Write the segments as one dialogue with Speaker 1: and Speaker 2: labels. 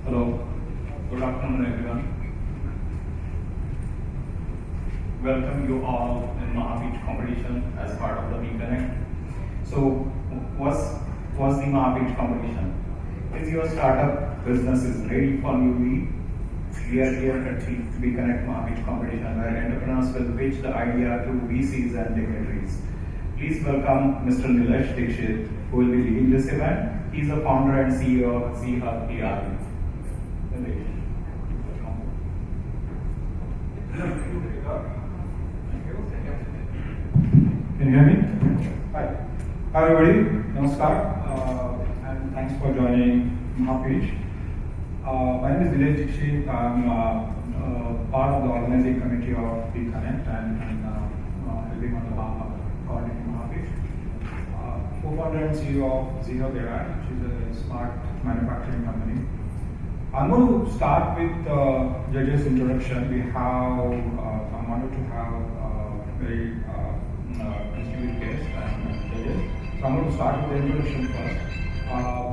Speaker 1: Hello, good afternoon everyone. Welcome you all in Mahavich competition as part of the BConnect. So, what's the Mahavich competition? Is your startup business is ready for new lead? We are here at the BConnect Mahavich competition where entrepreneurs will pitch the idea to VCs and dignitaries. Please welcome Mr. Nilesh Dixit, who will be leading this event. He is the founder and CEO of Z-Hub PR. Nilesh, welcome.
Speaker 2: Can you hear me? Hi. Hi everybody, namaskar, and thanks for joining Mahavich. My name is Nilesh Dixit. I'm part of the organizing committee of BConnect and helping on the behalf of coordinating Mahavich. Co-founder and CEO of Z-Hub AI, which is a smart manufacturing company. I'm going to start with judges' introduction. I'm honored to have very distinguished guests and judges. So I'm going to start with the introduction first.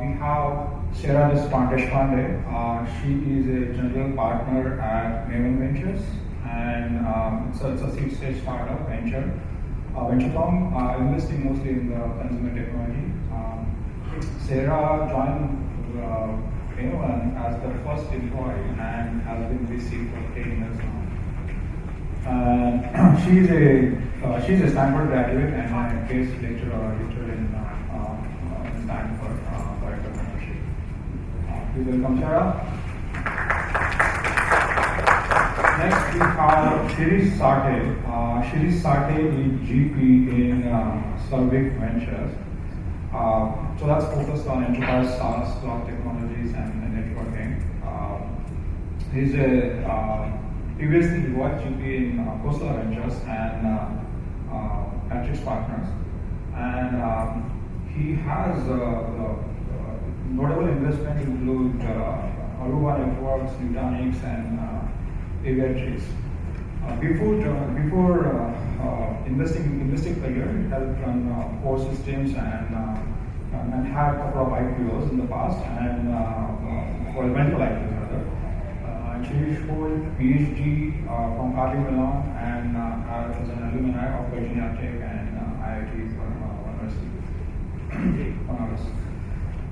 Speaker 2: We have Sarah Deshpande. She is a general partner at Maven Ventures, and it's a seed-stage startup venture firm investing mostly in the consumer technology. Sarah joined Maven as the first employee and has been with VC for 10 years now. She's a Stanford graduate and a guest lecturer in Stanford for entrepreneurship. Please welcome Sarah. Next we have Shirish Sate. Shirish Sate is GP in Solvic Ventures. So that's focused on enterprise SaaS, cloud technologies, and networking. Previously he was GP in Coastal Ventures and Matrix Partners, and he has notable investments include Aruba Networks, Nutanix, and Aviatrix. Before investing career, he helped run core systems and had a couple of IPOs in the past, and multiple IPOs rather. She holds PhD from Carnegie Mellon and is an alumni of Virginia Tech and IIT University.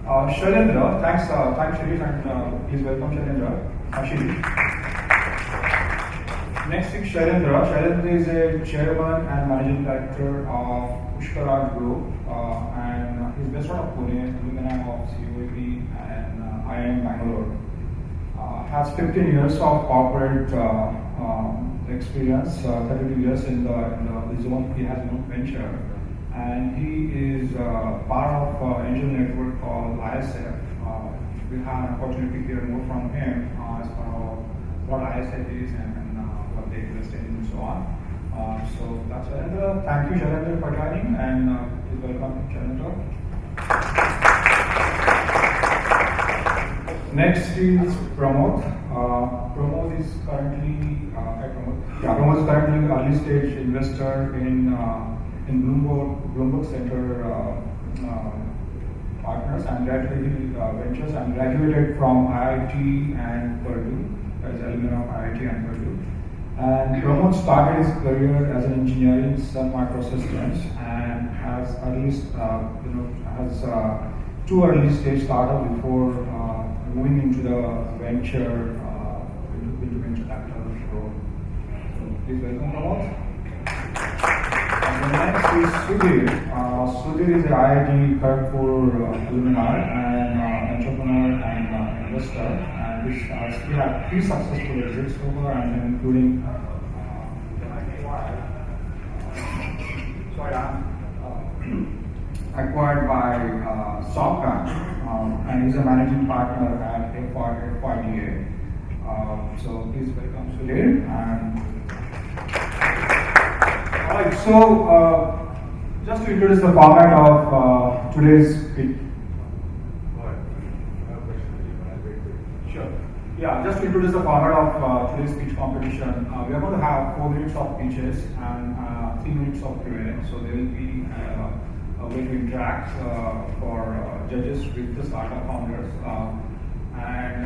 Speaker 2: Shailendra, thanks Shirish, and please welcome Shailendra. Shirish. Next is Shailendra. Shailendra is a chairman and managing director of Pushkara Group, and he's based out of Pune, alumni of COEP and IIM Bangalore. Has 15 years of corporate experience, 32 years in the zone. He has his own venture, and he is part of angel network called ISF. We'll have an opportunity to hear more from him as far as what ISF is and what they invest in and so on. So that's Shailendra. Thank you, Shailendra, for joining, and please welcome Shailendra. Next is Pramod. Pramod is currently early stage investor in Bloomberg Center Partners and Ventures, and graduated from IIT and Purdue. As alumni of IIT and Purdue. And Pramod started his career as an engineer in Sun Microsystems and has two early stage startups before moving into the venture capital role. So please welcome Pramod. And the next is Sudhir. Sudhir is an IIT Kharagpur alumni and entrepreneur and investor. We have 3 successful exits so far, and including acquired by SoftBank, and he's a managing partner at FYDA. So please welcome Sudhir. All right, so just to introduce the format of today's speech. Yeah, just to introduce the format of today's speech competition, we are going to have 4 minutes of speeches and 3 minutes of Q&A. So there will be a way to interact for judges with the startup founders. And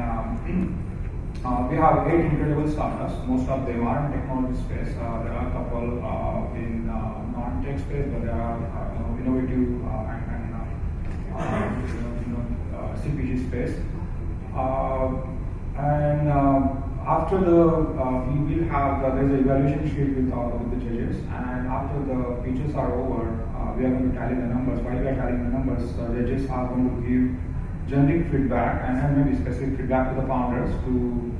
Speaker 2: We have 8 incredible startups. Most of them are in technology space. There are a couple in non-tech space, but there are innovative and CPG space. And after we will have there's an evaluation sheet with the judges, and after the pitches are over, we are going to tally the numbers. While we are tallying the numbers, the judges are going to give generic feedback and then maybe specific feedback to the founders to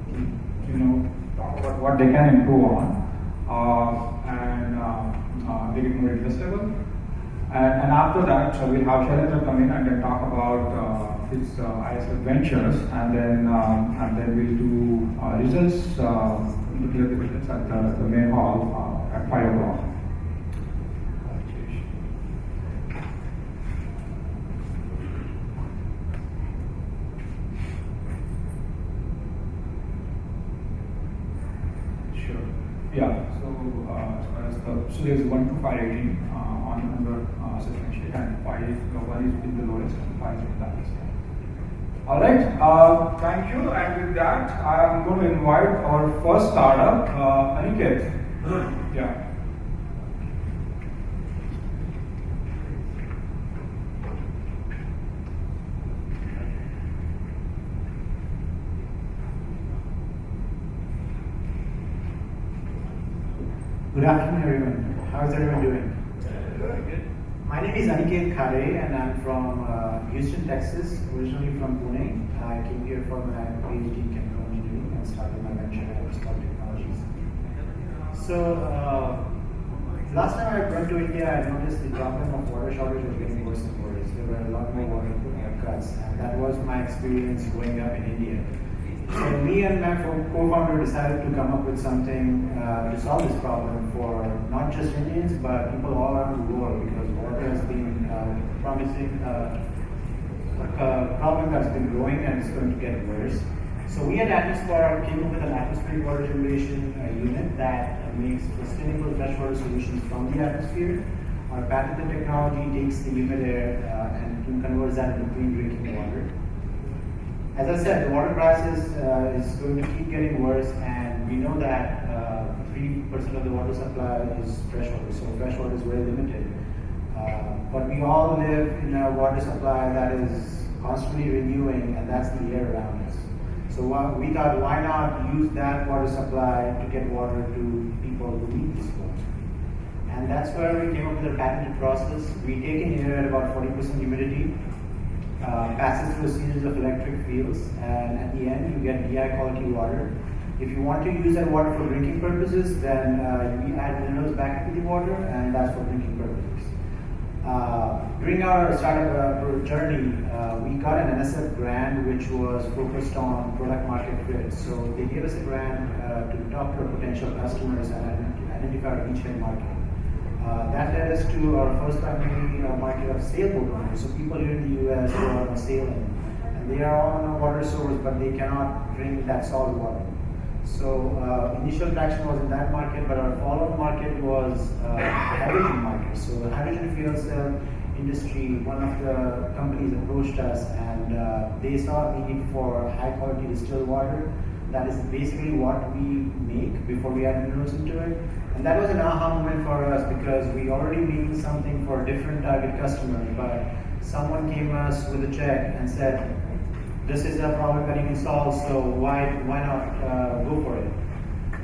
Speaker 2: talk about what they can improve on and make it more investable. And after that, we'll have Shailendra come in and then talk about his ISF ventures, and then we'll do results, declare the results at the main hall at 5 o'clock. Sure. Yeah. So there's 1 to 518 on the assessment sheet, and 1 is with the lowest and 5 is with the highest. All right. Thank you. And with that, I'm going to invite our first startup, Aniket. Yeah.
Speaker 3: Good afternoon, everyone. How is everyone doing?
Speaker 1: Very good.
Speaker 3: My name is Aniket Khare, and I'm from Houston, Texas, originally from Pune. I came here for my PhD in chemical engineering and started my venture at Spot Technologies. So, last time I went to India, I noticed the problem of water shortage was getting worse and worse. There were a lot more water cuts, and that was my experience growing up in India. So me and my co-founder decided to come up with something to solve this problem for not just Indians, but people all around the world, because water has been problem that's been growing and it's going to get worse. So we at Atmosphere came up with an atmospheric water generation unit that makes sustainable freshwater solutions from the atmosphere. Our patented technology takes the humid air and converts that into clean drinking water. As I said, the water crisis is going to keep getting worse, and we know that 3% of the water supply is freshwater, so freshwater is very limited. But we all live in a water supply that is constantly renewing, and that's the air around us. So we thought, why not use that water supply to get water to people who need this water? And that's where we came up with a patented process. We take in air at about 40% humidity, passes through a series of electric fields, and at the end you get DI quality water. If you want to use that water for drinking purposes, then we add minerals back into the water, and that's for drinking purposes. During our startup journey, we got an NSF grant which was focused on product market fit. So they gave us a grant to talk to our potential customers and identify our beachhead market. That led us to our first primary market of sailboat owners. So people here in the US who are sailing, and they are all on a water source, but they cannot drink that salt water. So initial traction was in that market, but our follow-up market was hydrogen market. So the hydrogen fuel cell industry, one of the companies approached us, and they saw a need for high-quality distilled water. That is basically what we make before we add minerals into it. And that was an aha moment for us, because we already making something for a different target customer, but someone came us with a check and said, this is a problem that you can solve, so why not go for it?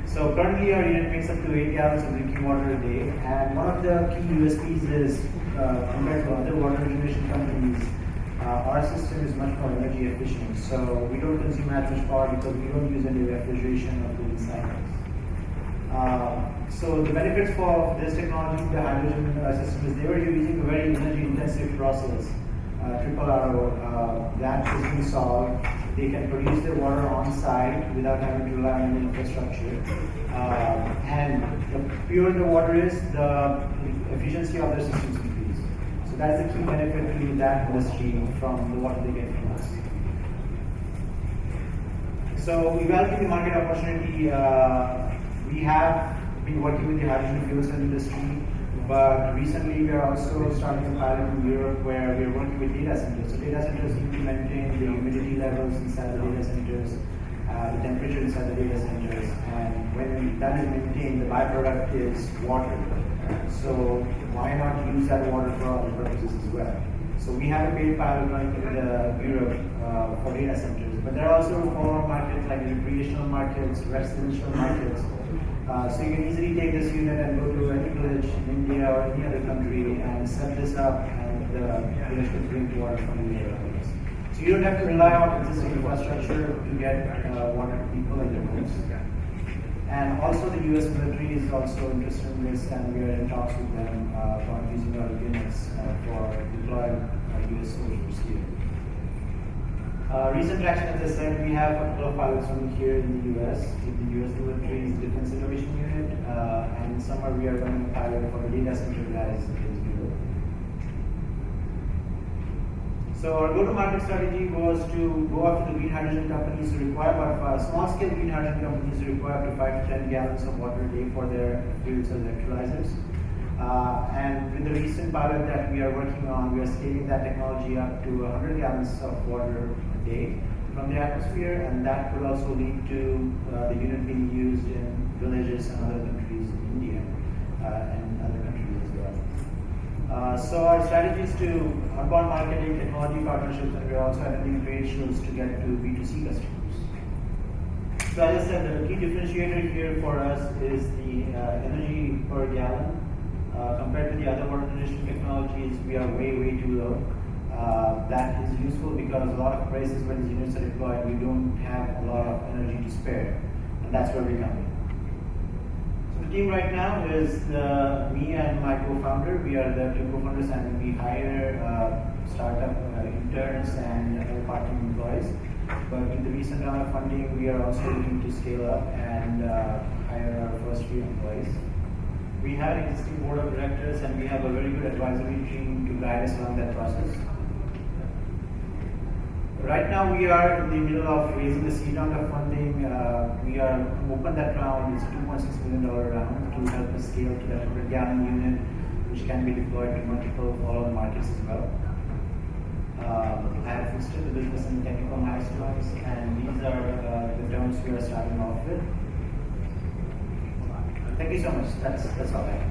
Speaker 3: So currently our unit makes up to 8 gallons of drinking water a day, and one of the key USPs is, compared to other water generation companies, our system is much more energy efficient. So we don't consume as much power because we don't use any refrigeration or cooling cycles. So the benefits for this technology, the hydrogen system, is they were using a very energy intensive process. Triple RO, that is being solved. They can produce their water on site without having to rely on any infrastructure. And the purer the water is, the efficiency of their systems increase. So that's the key benefit to that industry from the water they get from us. So evaluating the market opportunity, we have been working with the hydrogen fuel cell industry. But recently we are also starting a pilot in Europe where we are working with data centers. So data centers need to maintain the humidity levels inside the data centers. the temperature inside the data centers, and when that is maintained, the byproduct is water. So why not use that water for other purposes as well? So we have a paid pilot running in Europe for data centers, but there are also foreign markets like recreational markets, residential markets. So you can easily take this unit and go to any village in India or any other country and set this up, and the village can drink water from the areas. So you don't have to rely on existing infrastructure to get water to people in their homes. And also the US military is also interested in this, and we are in talks with them about using our units for deploying US soldiers here. Recent traction, as I said, we have a couple of pilots running here in the US, with the US military's Defense Innovation Unit, and in summer we are running a pilot for the data center guys in Europe. So our go-to-market strategy was to go after the green hydrogen companies who require about small-scale green hydrogen companies who require up to 5 to 10 gallons of water a day for their fuel cell electrolyzers. And with the recent pilot that we are working on, we are scaling that technology up to 100 gallons of water a day from the atmosphere, and that could also lead to the unit being used in villages and other countries in India and other countries as well. So our strategy is to outbound marketing, technology partnerships, and we're also attending trade shows to get to B2C customers. So as I said, the key differentiator here for us is the energy per gallon. Compared to the other water conditioning technologies, we are way too low. That is useful because a lot of places where these units are deployed, we don't have a lot of energy to spare, and that's where we come in. So the team right now is me and my co-founder. We are the two co-founders, and we hire startup interns and third-party employees. But with the recent round of funding, we are also looking to scale up and hire our first few employees. We have an existing board of directors, and we have a very good advisory team to guide us along that process. Right now, we are in the middle of raising the seed round of funding. We are open that round. It's a $2.6 million round to help us scale to that 100-gallon unit, which can be deployed to multiple follow-on markets as well. I have listed the business and technical milestones, and these are the terms we are starting off with. Thank you so much. That's all I have.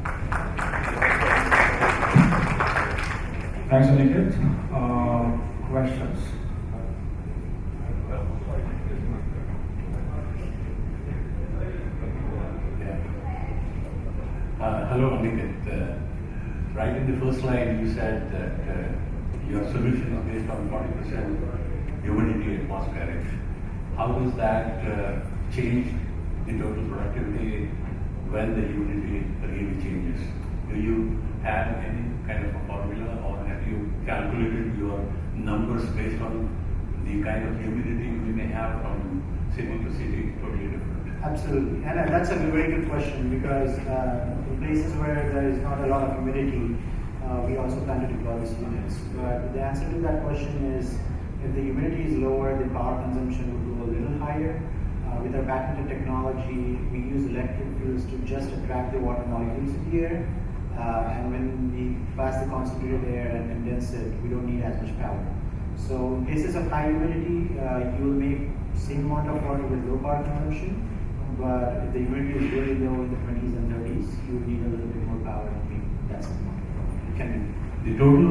Speaker 2: Thanks, Aniket. Questions?
Speaker 4: Hello, Aniket. Right in the first slide, you said that your solution is based on 40% humidity atmospheric. How does that change the total productivity when the humidity really changes? Do you have any kind of a formula, or have you calculated your numbers based on the kind of humidity we may have from city to city, totally different?
Speaker 3: Absolutely, and that's a very good question, because in places where there is not a lot of humidity, we also plan to deploy these units. But the answer to that question is, if the humidity is lower, the power consumption will go a little higher. With our patented technology, we use electric fields to just attract the water molecules in the air, and when we pass the concentrated air and condense it, we don't need as much power. So in cases of high humidity, you will make same amount of water with low power consumption, but if the humidity is really low in the 20s and 30s, you will need a little bit more power to make that amount. It can be.
Speaker 4: The total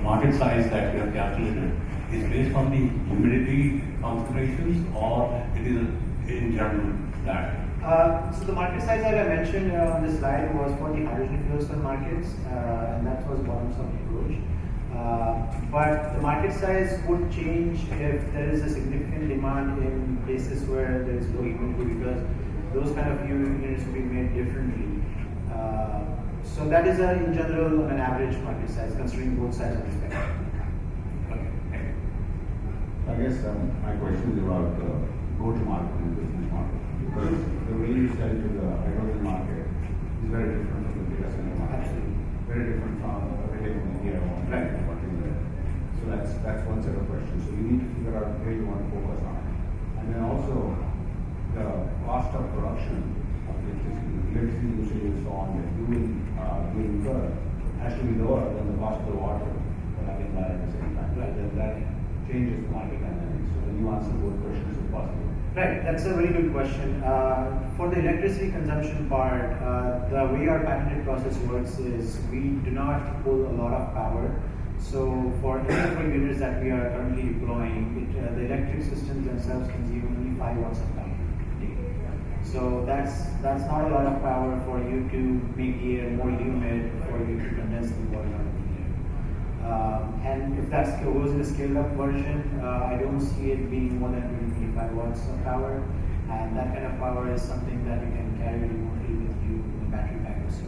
Speaker 4: market size that you have calculated is based on the humidity concentrations, or it is in general that?
Speaker 3: So the market size that I mentioned on this slide was for the hydrogen fuel cell markets, and that was bottoms-up approach. But the market size would change if there is a significant demand in places where there is low humidity, because those kind of units will be made differently. So that is in general an average market size, considering both sides of the spectrum.
Speaker 4: Okay.
Speaker 5: I guess my question is about go-to-market and business model, because the way you sell to the hydrogen market is very different from the data center market.
Speaker 3: Absolutely.
Speaker 5: Very different from everything in India or
Speaker 3: Right.
Speaker 5: working there. So that's one set of questions. So you need to figure out where you want to focus on. And then also the cost of production of electricity usage and so on that you will incur has to be lower than the cost of the water having that at the same time.
Speaker 3: Right.
Speaker 5: Then that changes the market dynamics. So when you answer both questions if possible.
Speaker 3: Right, that's a very good question. For the electricity consumption part, the way our patented process works is we do not pull a lot of power. So for any of the units that we are currently deploying, the electric systems themselves consume only 5 watts of power. So that's not a lot of power for you to make the air more humid, for you to condense the water out of the air. And if that goes in a scaled up version, I don't see it being more than 25 watts of power. And that kind of power is something that you can carry remotely with you in a battery pack or so.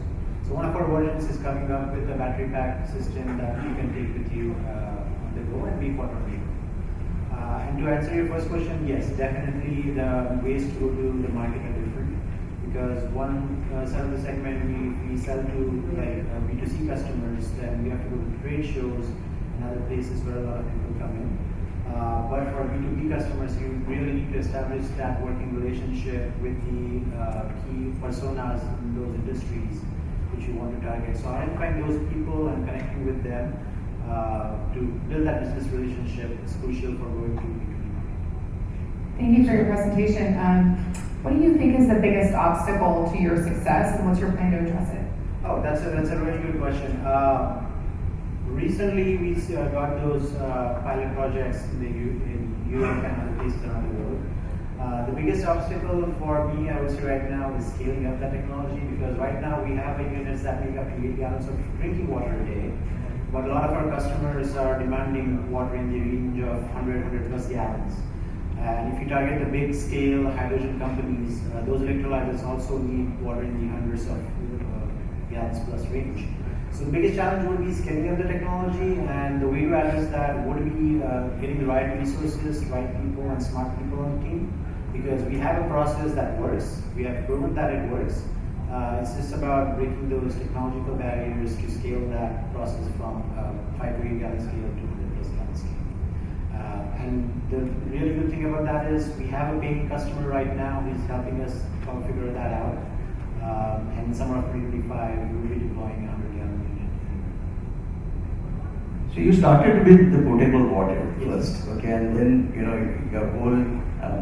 Speaker 3: So one of our versions is coming up with a battery pack system that you can take with you on the go and be portable. And to answer your first question, yes, definitely the ways to go to the market are different. Because one side of the segment we sell to like B2C customers, then we have to go to trade shows and other places where a lot of people come in. But for B2B customers, you really need to establish that working relationship with the key personas in those industries which you want to target. So identifying those people and connecting with them to build that business relationship is crucial for going to B2B market.
Speaker 6: Thank you for your presentation. What do you think is the biggest obstacle to your success, and what's your plan to address it?
Speaker 3: Oh, that's a really good question. Recently, we got those pilot projects in Europe and other places around the world. The biggest obstacle for me, I would say right now, is scaling up that technology, because right now we have units that make up to 8 gallons of drinking water a day, but a lot of our customers are demanding water in the range of 100 plus gallons. And if you target the big scale hydrogen companies, those electrolyzers also need water in the hundreds of gallons plus range. So the biggest challenge would be scaling up the technology, and the way to address that would be getting the right resources, right people, and smart people on the team. Because we have a process that works, we have proven that it works. It's just about breaking those technological barriers to scale that process from 5 to 8 gallon scale to 100 plus gallon scale. And the really good thing about that is we have a paying customer right now who's helping us figure that out. And in summer of 2025, we will be deploying a 100 gallon unit.
Speaker 7: So you started with the potable water
Speaker 3: Yes.
Speaker 7: first, okay, and then your whole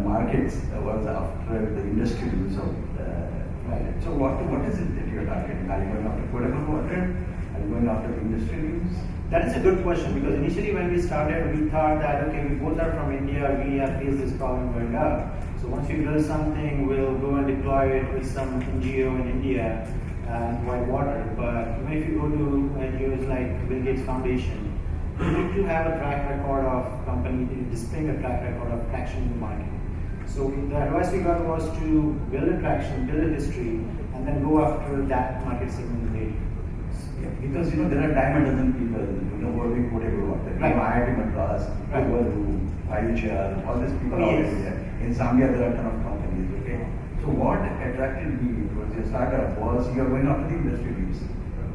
Speaker 7: market was after the industry use of
Speaker 3: Right.
Speaker 7: So what is it that you're targeting? Are you going after potable water? Are you going after the industrial use?
Speaker 3: That is a good question, because initially when we started, we thought that, okay, we both are from India, we have faced this problem growing up. So once we build something, we'll go and deploy it with some NGO in India and provide water. But even if you go to NGOs like Bill Gates Foundation, you need to have a track record of company displaying a track record of traction in the market. So the advice we got was to build a traction, build a history, and then go after that market segment later.
Speaker 7: Yeah, because there are dime a dozen people who are doing potable water.
Speaker 3: Right.
Speaker 7: IIT Madras,
Speaker 3: Right.
Speaker 7: IHR, all these people
Speaker 3: Oh,
Speaker 7: are
Speaker 3: yes.
Speaker 7: there. In Zambia, there are a ton of companies. Okay, so what attracted me towards your startup was you are going after the industrial use.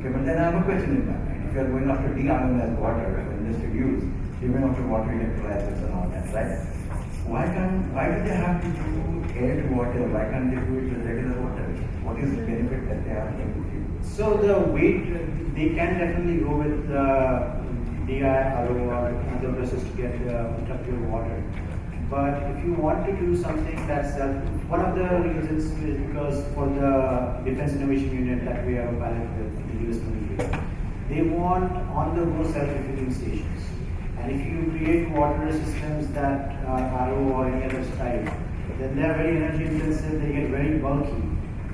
Speaker 7: Okay, but then I have a question in my mind. If you are going after deionized water for industrial use, you're going after water electrolyzers and all that, right? Why do they have to do air to water? Why can't they do it with regular water? What is the benefit that they have to give?
Speaker 3: So the weight, they can definitely go with DI, RO, or other process to get pure water. But if you want to do something that's one of the reasons is because for the Defense Innovation Unit that we have a pilot with the US military, they want on-the-go self-refilling stations. And if you create water systems that are RO or any other type, then they are very energy intensive, they get very bulky,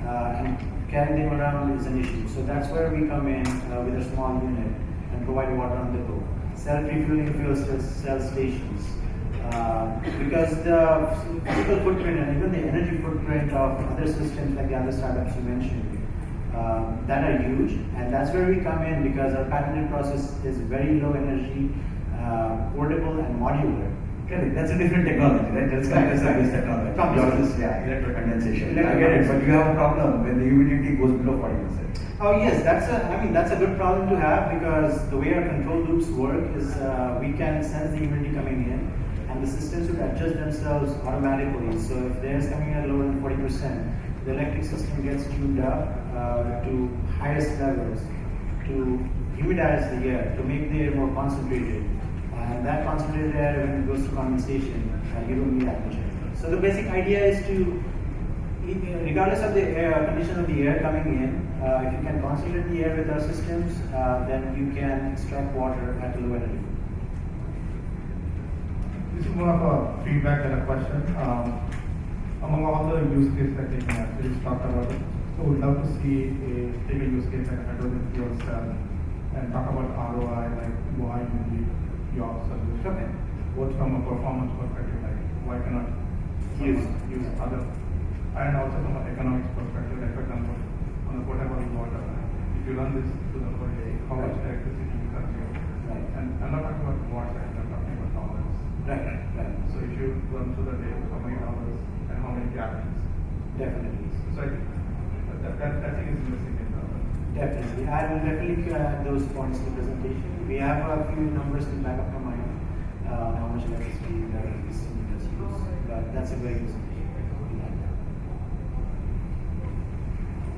Speaker 3: and carrying them around is an issue. So that's where we come in with a small unit and provide water on the go. Self-refueling fuel cell stations. Because the physical footprint and even the energy footprint of other systems like the other startups you mentioned, that are huge, and that's where we come in because our patented process is very low energy, portable and modular.
Speaker 7: Correct. That's a different technology, right? That's kind of service technology. Yours is, electrocondensation. I get it, but you have a problem when the humidity goes below 40%.
Speaker 3: Oh yes, that's a good problem to have, because the way our control loops work is we can sense the humidity coming in, and the systems would adjust themselves automatically. So if there's coming at lower than 40%, the electric system gets tuned up to highest levels to humidize the air, to make the air more concentrated. And that concentrated air, when it goes to condensation, you don't need that much air. So the basic idea is to, regardless of the condition of the air coming in, if you can concentrate the air with our systems, then you can extract water at a low energy.
Speaker 2: This is more of a feedback than a question. Among all the use cases that you can actually talk about it, so we'd love to take a use case like hydrogen fuel cell and talk about ROI, like why you need your solution.
Speaker 3: Okay.
Speaker 2: Both from a performance perspective, like why cannot use other, and also from an economics perspective, like for example, on a potable water, if you run this to the whole day, how much electricity you consume.
Speaker 3: Right.
Speaker 2: And I'm not talking about watts, I'm talking about dollars.
Speaker 3: Right.
Speaker 2: So if you run through the day, how many hours and how many gallons?
Speaker 3: Definitely.
Speaker 2: So I think that thing is missing in the.
Speaker 3: Definitely. I will definitely add those points to the presentation. We have a few numbers in the back of our mind, how much electricity that this units use. But that's a great presentation.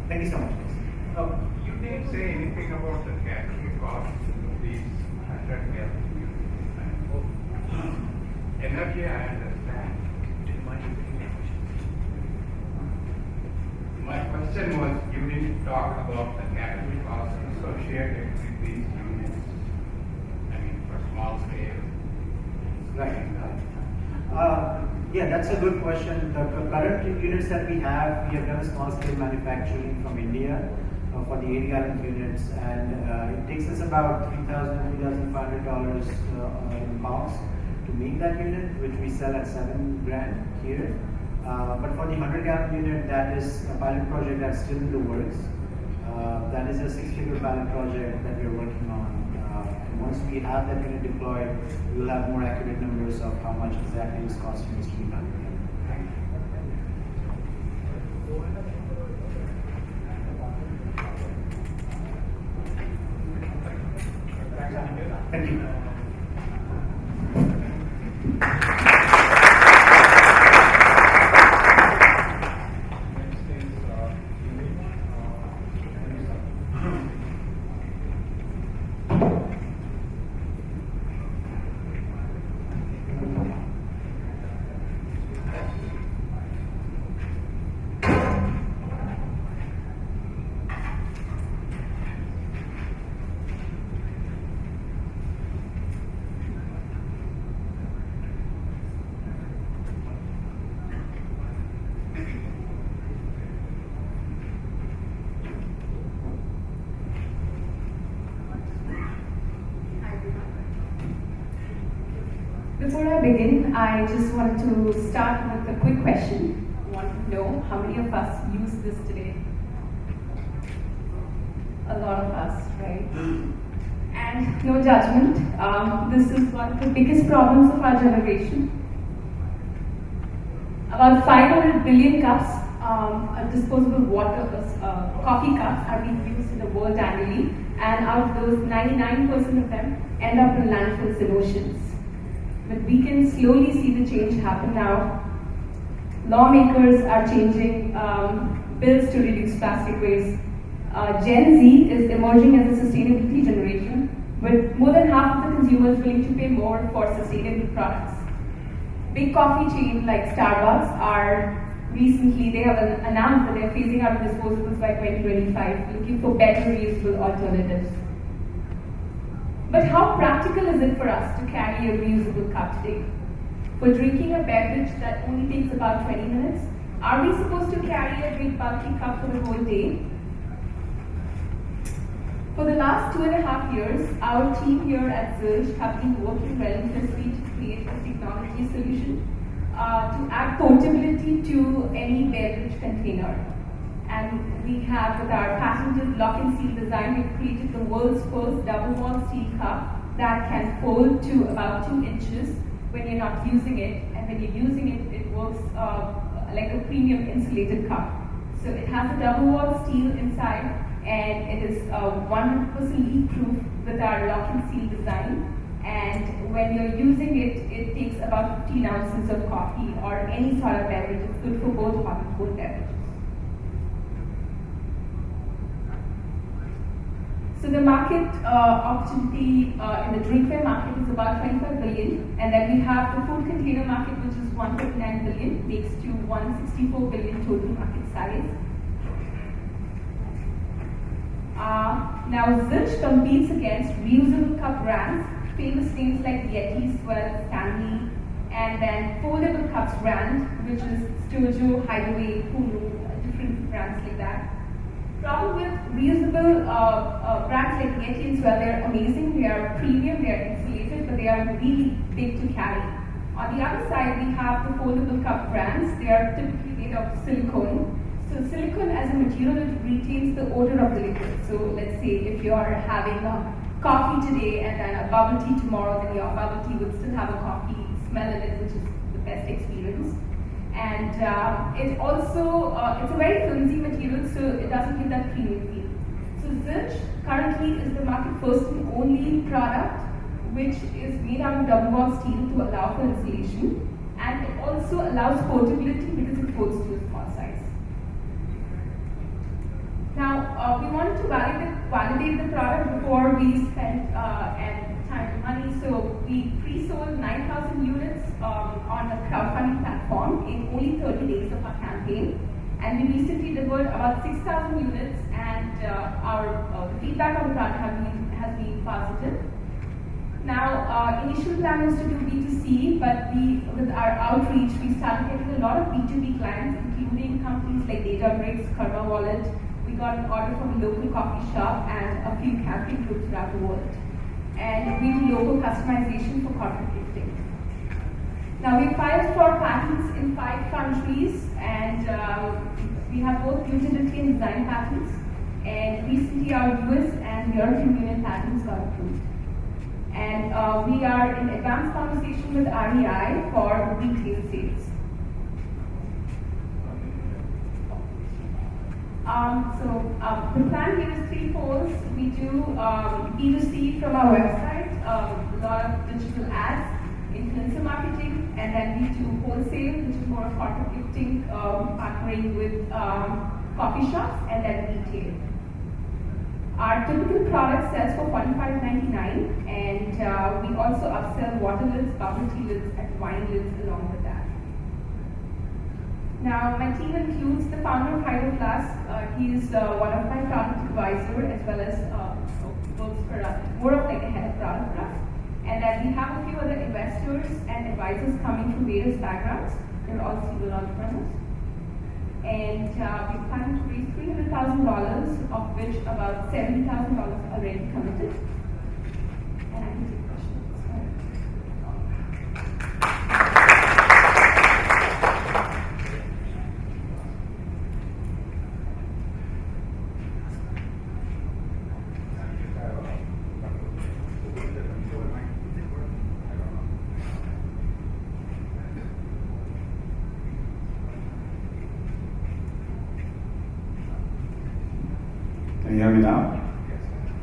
Speaker 3: Thank you so much.
Speaker 8: You didn't say anything about the capital cost of these 100 gallon units. Energy, I understand. My question was, you didn't talk about the capital costs associated with these units. I mean, for small scale.
Speaker 3: Right. Yeah, that's a good question. The current units that we have done small scale manufacturing from India for the 80-gallon units, and it takes us about $3,000, $3,500 in cost to make that unit, which we sell at $7,000 here. But for the 100-gallon unit, that is a pilot project that's still in the works. That is a 6-figure pilot project that we're working on. And once we have that unit deployed, we will have more accurate numbers of how much exactly is costing us to be manufactured. Thank you.
Speaker 6: Before I begin, I just want to start with a quick question. I want to know how many of us use this today? A lot of us, right? And no judgment. This is one of the biggest problems of our generation. About 500 billion cups of disposable water, coffee cups are being used in the world annually, and out of those, 99% of them end up in landfills and oceans. But we can slowly see the change happen now. Lawmakers are changing bills to reduce plastic waste. Gen Z is emerging as a sustainability generation, with more than half of the consumers willing to pay more for sustainable products. Big coffee chains like Starbucks they have announced that they're phasing out disposables by 2025, looking for better reusable alternatives. But how practical is it for us to carry a reusable cup today? For drinking a beverage that only takes about 20 minutes, are we supposed to carry a big bulky cup for the whole day? For the last 2.5 years, our team here at Zilch have been working relentlessly to create a technology solution to add portability to any beverage container. And we have, with our patented lock and seal design, we've created the world's first double-wall steel cup that can fold to about 2 inches when you're not using it. And when you're using it, it works like a premium insulated cup. So it has a double-wall steel inside, and it is 100% leak-proof with our lock and seal design. And when you're using it, it takes about 15 ounces of coffee or any sort of beverage. It's good for both hot and cold beverages. So the market opportunity in the drinkware market is about 25 billion, and then we have the food container market, which is 139 billion, makes to 164 billion total market size. Now Zilch competes against reusable cup brands, famous names like Yeti, Swell, Stanley, and then foldable cups brand, which is Sturgio, Hideaway, Hulu, different brands like that. Problem with reusable brands like Yeti and Swell, they're amazing, they are premium, they are insulated, but they are really big to carry. On the other side, we have the foldable cup brands. They are typically made of silicone. So silicone as a material, it retains the odor of the liquid. So let's say if you are having a coffee today and then a bubble tea tomorrow, then your bubble tea would still have a coffee smell in it, which is the best experience. And it also, it's a very flimsy material, so it doesn't give that premium feel. So Zilch currently is the market first and only product which is made out of double bond steel to allow for insulation, and it also allows portability because it folds to a small size. Now, we wanted to validate the product before we spent time and money, so we pre-sold 9,000 units on a crowdfunding platform in only 30 days of our campaign, and we recently delivered about 6,000 units, and the feedback on the product has been positive. Now, initial plan was to do B2C, but with our outreach, we started getting a lot of B2B clients, including companies like Databricks, Karma Wallet. We got an order from a local coffee shop and a few camping groups around the world. And we do local customization for corporate gifting. Now, we filed for patents in 5 countries, and we have both usability and design patents. And recently, our US and European Union patents got approved. And we are in advanced conversation with REI for retail sales. The plan here is threefold. We do B2C from our website, a lot of digital ads, influencer marketing, and then we do wholesale, which is more of corporate gifting, partnering with coffee shops, and then retail. Our typical product sells for $45.99, and we also upsell water lids, bubble tea lids, and wine lids along with that. Now, my team includes the founder of Hydro Flask. He is one of my product advisor, as well as works for us, more of like a head of product for us. And then we have a few other investors and advisors coming from various backgrounds. They're all serial entrepreneurs. And we plan to raise $300,000, of which about $70,000 already committed. And I can take questions.
Speaker 5: Can you hear me now?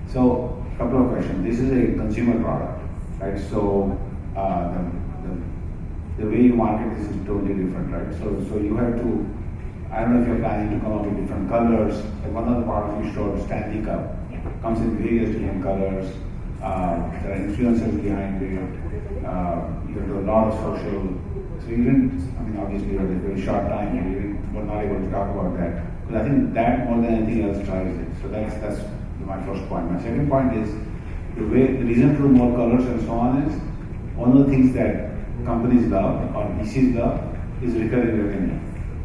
Speaker 5: So, a couple of questions. This is a consumer product, right? So, the way you market this is totally different, right? So you have to, I don't know if you're planning to come up with different colors. Like one of the products you showed, Stanley Cup, comes in various different colors. There are influencers behind it. You do a lot of social. So you didn't, I mean, obviously you had a very short time, you were not able to talk about that. Because I think that more than anything else drives it. So that's my first point. My second point is the reason to do more colors and so on is one of the things that companies love or VCs love is recurring revenue.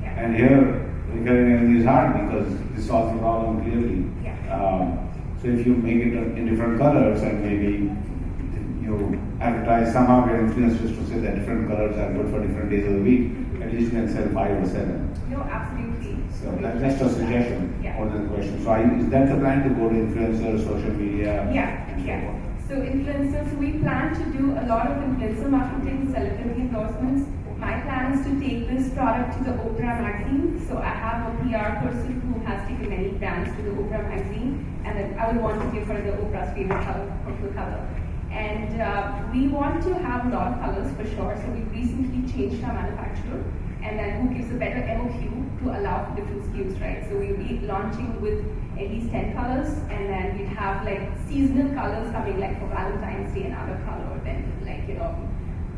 Speaker 5: And here recurring revenue is hard because this solves the problem clearly. So if you make it in different colors and maybe you advertise somehow your influencers to say that different colors are good for different days of the week, at least you can sell 5 or 7.
Speaker 6: No, absolutely.
Speaker 5: So that's just a suggestion more than a question. So is that the plan to go to influencers, social media?
Speaker 6: Yeah. So influencers, we plan to do a lot of influencer marketing, celebrity endorsements. My plan is to take this product to the Oprah magazine. So I have a PR person who has taken many brands to the Oprah magazine, and then I would want to give her the Oprah's favorite color, purple color. And we want to have a lot of colors for sure. So we recently changed our manufacturer, and then who gives a better MOQ to allow for different SKUs, right? So we'll be launching with at least 10 colors, and then we'd have like seasonal colors coming like for Valentine's Day, another color, then like,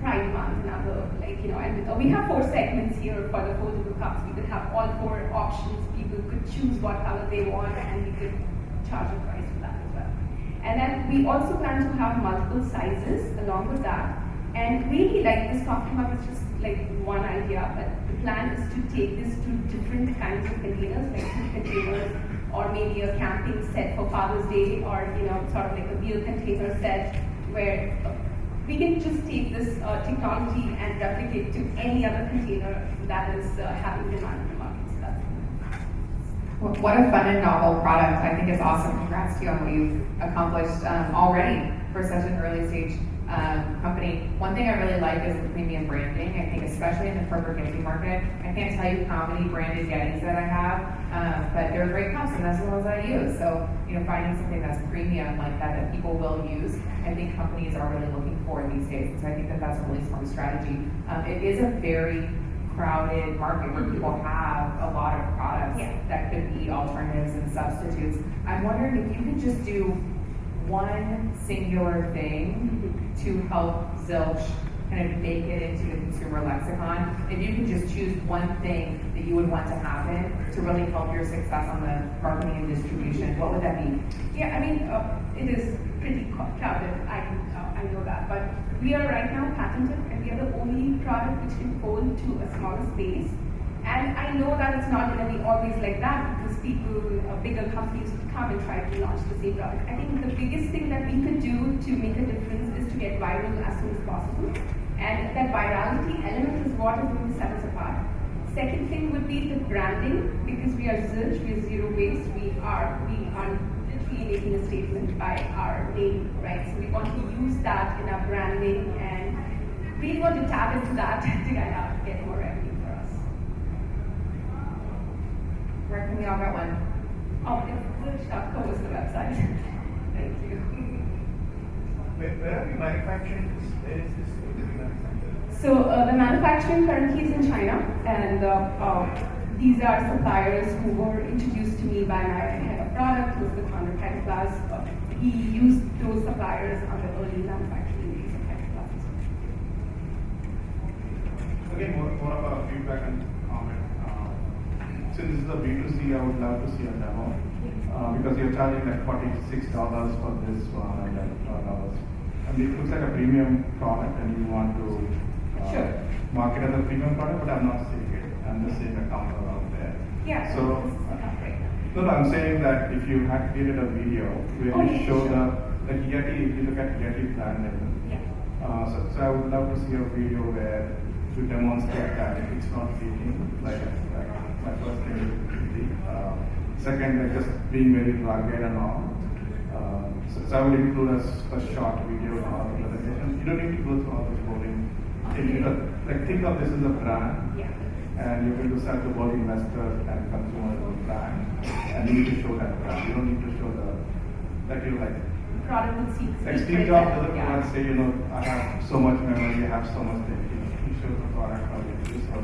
Speaker 6: Pride Month and other, and we have 4 segments here for the foldable cups. We could have all 4 options. People could choose what color they want, and we could charge a price for that as well. And then we also plan to have multiple sizes along with that. And really, this coffee mug is just one idea, but the plan is to take this to different kinds of containers, like food containers, or maybe a camping set for Father's Day, or sort of like a beer container set, where we can just take this technology and replicate to any other container that is having demand in the market. So that's
Speaker 9: What a fun and novel product. I think it's awesome. Congrats to you on what you've accomplished already for such an early stage company. One thing I really like is the premium branding. I think especially in the corporate gifting market, I can't tell you how many branded Yetis that I have, but they're great cups and that's the ones I use. So, finding something that's premium like that people will use, I think companies are really looking for these days. And so I think that's a really smart strategy. It is a very crowded market where people have a lot of products that could be alternatives and substitutes. I'm wondering if you could just do one singular thing to help Zilch kind of make it into the consumer lexicon. If you could just choose one thing that you would want to happen to really help your success on the marketing and distribution, what would that be?
Speaker 6: Yeah, it is pretty crowded. I know that, but we are right now patented, and we are the only product which can hold to a smaller space. And I know that it's not going to be always like that, because bigger companies would come and try to launch the same product. I think the biggest thing that we could do to make a difference is to get viral as soon as possible. And that virality element is what is going to set us apart. Second thing would be the branding, because we are Zilch, we are zero waste, we are literally making a statement by our name, right? So we want to use that in our branding, and really want to tap into that to get more revenue for us.
Speaker 9: Where can we all get one?
Speaker 6: Oh, it's Zilch.co is the website. Thank you.
Speaker 8: Where are you manufacturing this? Where is this going to be manufactured?
Speaker 6: So the manufacturing currently is in China, and these are suppliers who were introduced to me by my head of product, who's the founder of Hexplus. He used those suppliers on the early manufacturing days of Hexplus.
Speaker 2: Again, more of a feedback and comment. Since this is a B2C, I would love to see a demo. Because you're charging like $46 for this one and like $12. And it looks like a premium product and you want to market as a premium product, but I'm not seeing it. I'm just seeing a counter out there.
Speaker 6: Yeah,
Speaker 2: So,
Speaker 6: this is not right now.
Speaker 2: no, I'm saying that if you had created a video where you show the Yeti, if you look at Yeti brand label.
Speaker 6: Yeah.
Speaker 2: So I would love to see a video where you demonstrate that if it's not leaking, like my first thing would be. Second, like just being very rugged and all. So I would include a short video or a presentation. You don't need to go through all this boring. Think of this as a brand.
Speaker 6: Yeah.
Speaker 2: And you're going to sell to both investors and consumers of the brand. And you need to show that brand. You don't need to show
Speaker 6: Product would see.
Speaker 2: like Steve Jobs doesn't want to say, I have so much memory, I have so much data. He shows the product how it is. So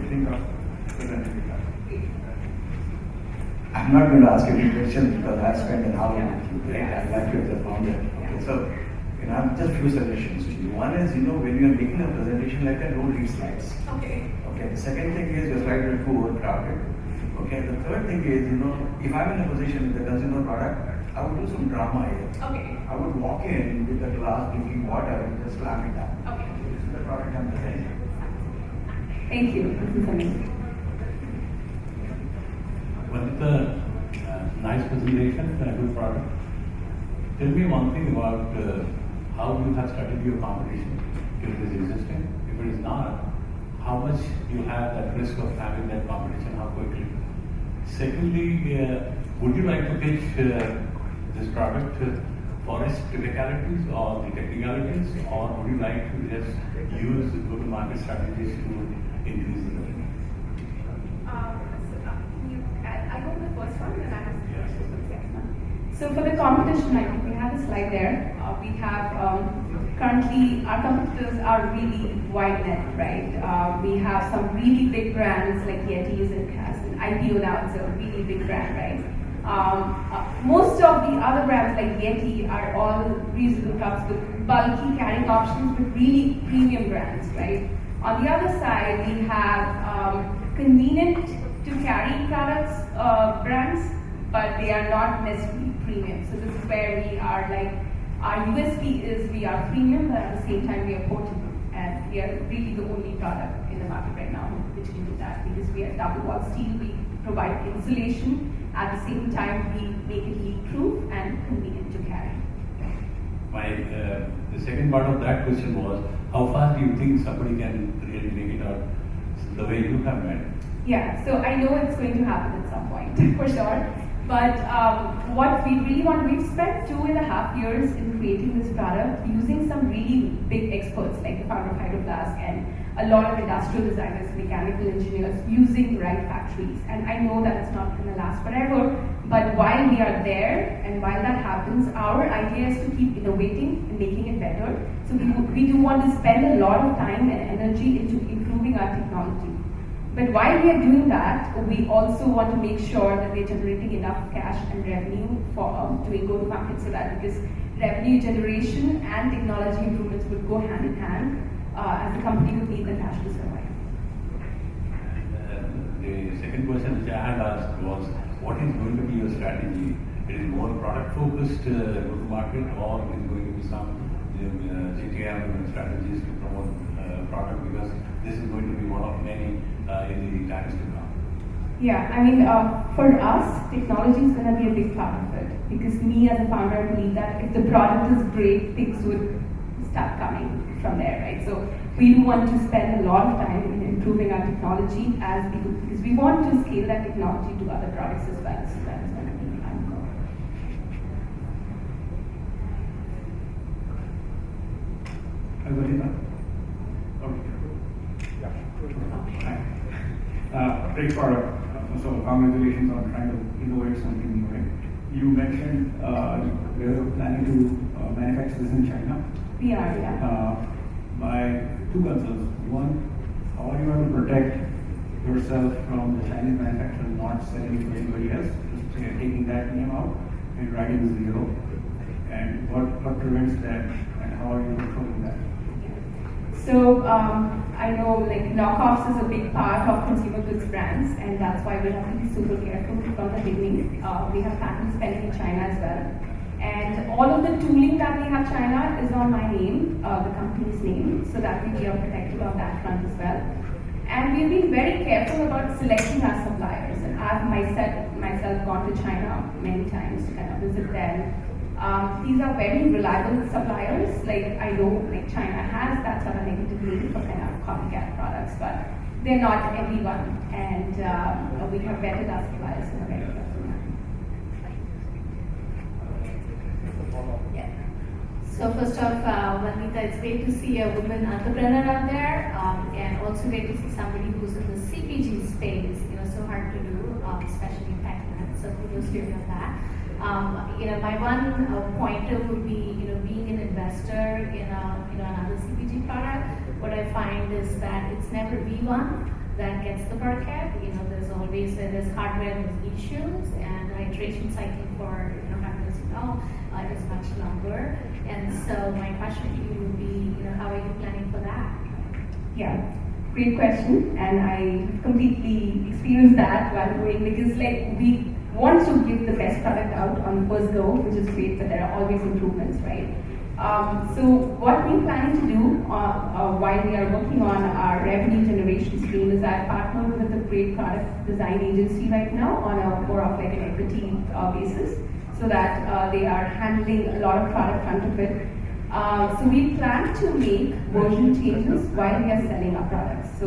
Speaker 2: think of presenting that.
Speaker 7: I'm not going to ask any questions because I've spent an hour with you. I'd like you as a founder. Okay, so I have just few suggestions to you. One is, when you're making a presentation like that, don't read slides.
Speaker 6: Okay.
Speaker 7: Okay. The second thing is your slides are too overcrowded. Okay. The third thing is, if I'm in a position with a consumer product, I would do some drama here.
Speaker 6: Okay.
Speaker 7: I would walk in with a glass drinking water and just slam it down.
Speaker 6: Okay.
Speaker 7: This is the product I'm presenting.
Speaker 6: Thank you. This is amazing.
Speaker 4: With the nice presentation and a good product, tell me one thing about how you have studied your competition, if it is existing. If it is not, how much you have that risk of having that competition, how quickly. Secondly, would you like to pitch this product for its typicalities or the technicalities, or would you like to just use go-to-market strategies to increase the revenue?
Speaker 6: I go with the first one, and I have the second one. So for the competition, I think we have a slide there. We have currently our competitors are really wide net, right? We have some really big brands like Yeti's and has an IPO now. It's a really big brand, right? Most of the other brands like Yeti are all reusable cups with bulky carrying options, but really premium brands, right? On the other side, we have convenient to carry products, brands, but they are not necessarily premium. So this is where we are like, our USP is we are premium, but at the same time we are portable. And we are really the only product in the market right now which can do that, because we are double wall steel, we provide insulation, at the same time we make it leak proof and convenient to carry.
Speaker 4: The second part of that question was, how fast do you think somebody can really make it out the way you have made?
Speaker 6: Yeah, so I know it's going to happen at some point, for sure. But what we really want, we've spent 2.5 years in creating this product using some really big experts like the founder of Hydroblast and a lot of industrial designers, mechanical engineers using the right factories. And I know that it's not going to last forever, but while we are there and while that happens, our idea is to keep innovating and making it better. So we do want to spend a lot of time and energy into improving our technology. But while we are doing that, we also want to make sure that we're generating enough cash and revenue for doing go-to-market, so that because revenue generation and technology improvements would go hand in hand, as the company would need the cash to survive.
Speaker 4: The second question which I had asked was, what is going to be your strategy? It is more product focused go-to-market, or is going to be some GTM strategies to promote product, because this is going to be one of many in the times to come.
Speaker 6: Yeah, I mean, for us, technology is going to be a big part of it, because me as a founder, I believe that if the product is great, things would start coming from there, right? So we do want to spend a lot of time in improving our technology as we do, because we want to scale that technology to other products as well. So that is going to be our goal.
Speaker 2: Great product. So congratulations on trying to innovate something new. Right? You mentioned you're planning to manufacture this in China.
Speaker 6: We are, yeah.
Speaker 2: My two concerns. One, how are you going to protect yourself from the Chinese manufacturer not selling to anybody else, just taking that name out and writing zero? And what prevents that, and how are you controlling that?
Speaker 6: So I know like knockoffs is a big part of consumer goods brands, and that's why we have to be super careful from the beginning. We have patents pending in China as well. And all of the tooling that we have China is on my name, the company's name, so that we are protected on that front as well. And we've been very careful about selecting our suppliers. And I've myself gone to China many times to kind of visit them. These are very reliable suppliers. Like I know, like China has that sort of negative name for kind of copycat products, but they're not everyone. And we have vetted our suppliers in a very careful manner.
Speaker 10: Yeah. So first off, Vanita, it's great to see a woman entrepreneur out there, and also great to see somebody who's in the CPG space. So hard to do, especially in finance. So kudos to you on that. My one pointer would be, being an investor in another CPG product. What I find is that it's never V1 that gets the market. There's always there's hardware, there's issues, and the iteration cycle for hardware, is much longer. And so my question to you would be, how are you planning for that?
Speaker 6: Yeah, great question, and I completely experienced that while doing, because like we want to give the best product out on the first go, which is great, but there are always improvements, right? So what we're planning to do while we are working on our revenue generation stream is I partnered with a great product design agency right now on a more of like an equity basis, so that they are handling a lot of product front of it. So we plan to make version changes while we are selling our products. So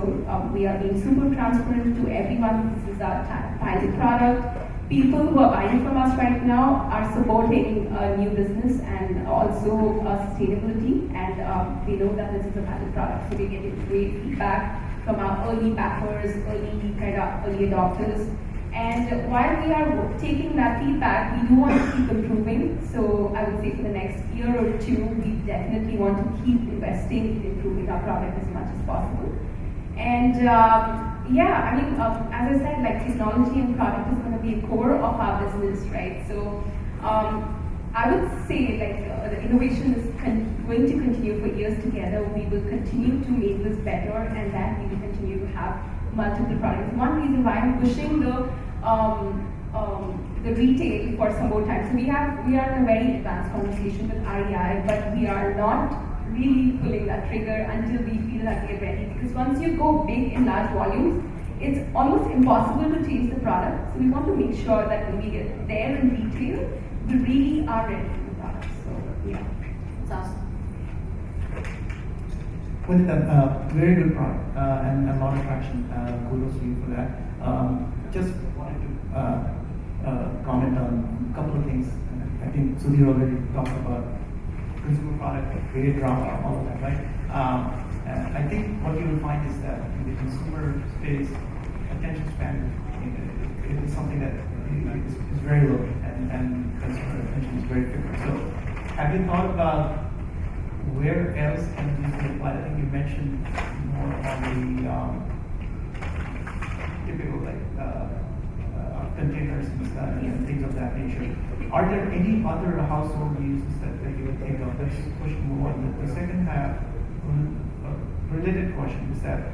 Speaker 6: we are being super transparent to everyone. This is our pilot product. People who are buying from us right now are supporting new business and also sustainability, and we know that this is a pilot product, so we're getting great feedback from our early backers, early adopters. And while we are taking that feedback, we do want to keep improving. So I would say for the next year or two, we definitely want to keep investing in improving our product as much as possible. And Yeah, I mean, as I said, like technology and product is going to be a core of our business, right? So, I would say like the innovation is going to continue for years together. We will continue to make this better, and that we will continue to have multiple products. One reason why I'm pushing the retail for some more time. So we are in a very advanced conversation with REI, but we are not really pulling that trigger until we feel that we are ready. Because once you go big in large volumes, it's almost impossible to change the product. So we want to make sure that when we get there in retail, we really are ready for the product. So yeah, it's awesome.
Speaker 11: Very good product and a lot of traction. Kudos to you for that. Just wanted to comment on a couple of things. I think Sudhir already talked about consumer product, create drama, all of that, right? I think what you will find is that in the consumer space, attention span is something that is very low, and consumer attention is very different. So, have you thought about where else can this be applied? I think you mentioned more on the typical containers and things of that nature. Are there any other household uses that you would think of? Let's just push more. The second half, related question is that,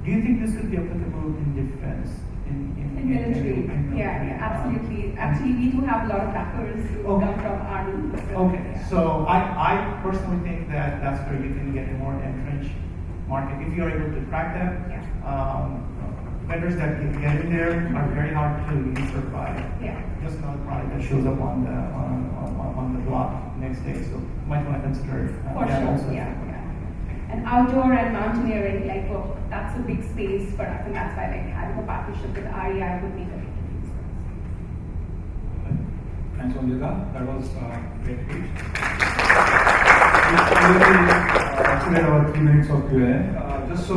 Speaker 11: do you think this could be applicable in defense?
Speaker 6: In military, yeah, absolutely. Actually, we do have a lot of backers who come from army.
Speaker 11: Okay, so I personally think that that's where you can get a more entrenched market if you are able to crack that.
Speaker 6: Yeah.
Speaker 11: Vendors that get in there are very hard to certify.
Speaker 6: Yeah.
Speaker 11: Just another product that shows up on the block next day. So you might want to consider
Speaker 6: For
Speaker 11: that
Speaker 6: sure,
Speaker 11: also.
Speaker 6: yeah. And outdoor and mountaineering, like, well, that's a big space for us, and that's why like having a partnership with REI would make a big difference for us.
Speaker 2: Thanks, Anjita. That was great speech. Actually, about 3 minutes of Q&A. Just so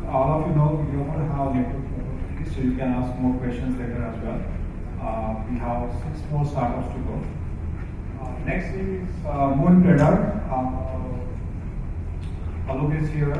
Speaker 2: all of you know, we are going to have network capabilities, so you can ask more questions later as well. We have 6 more startups to go. Next is Moon Radar. Alok is here.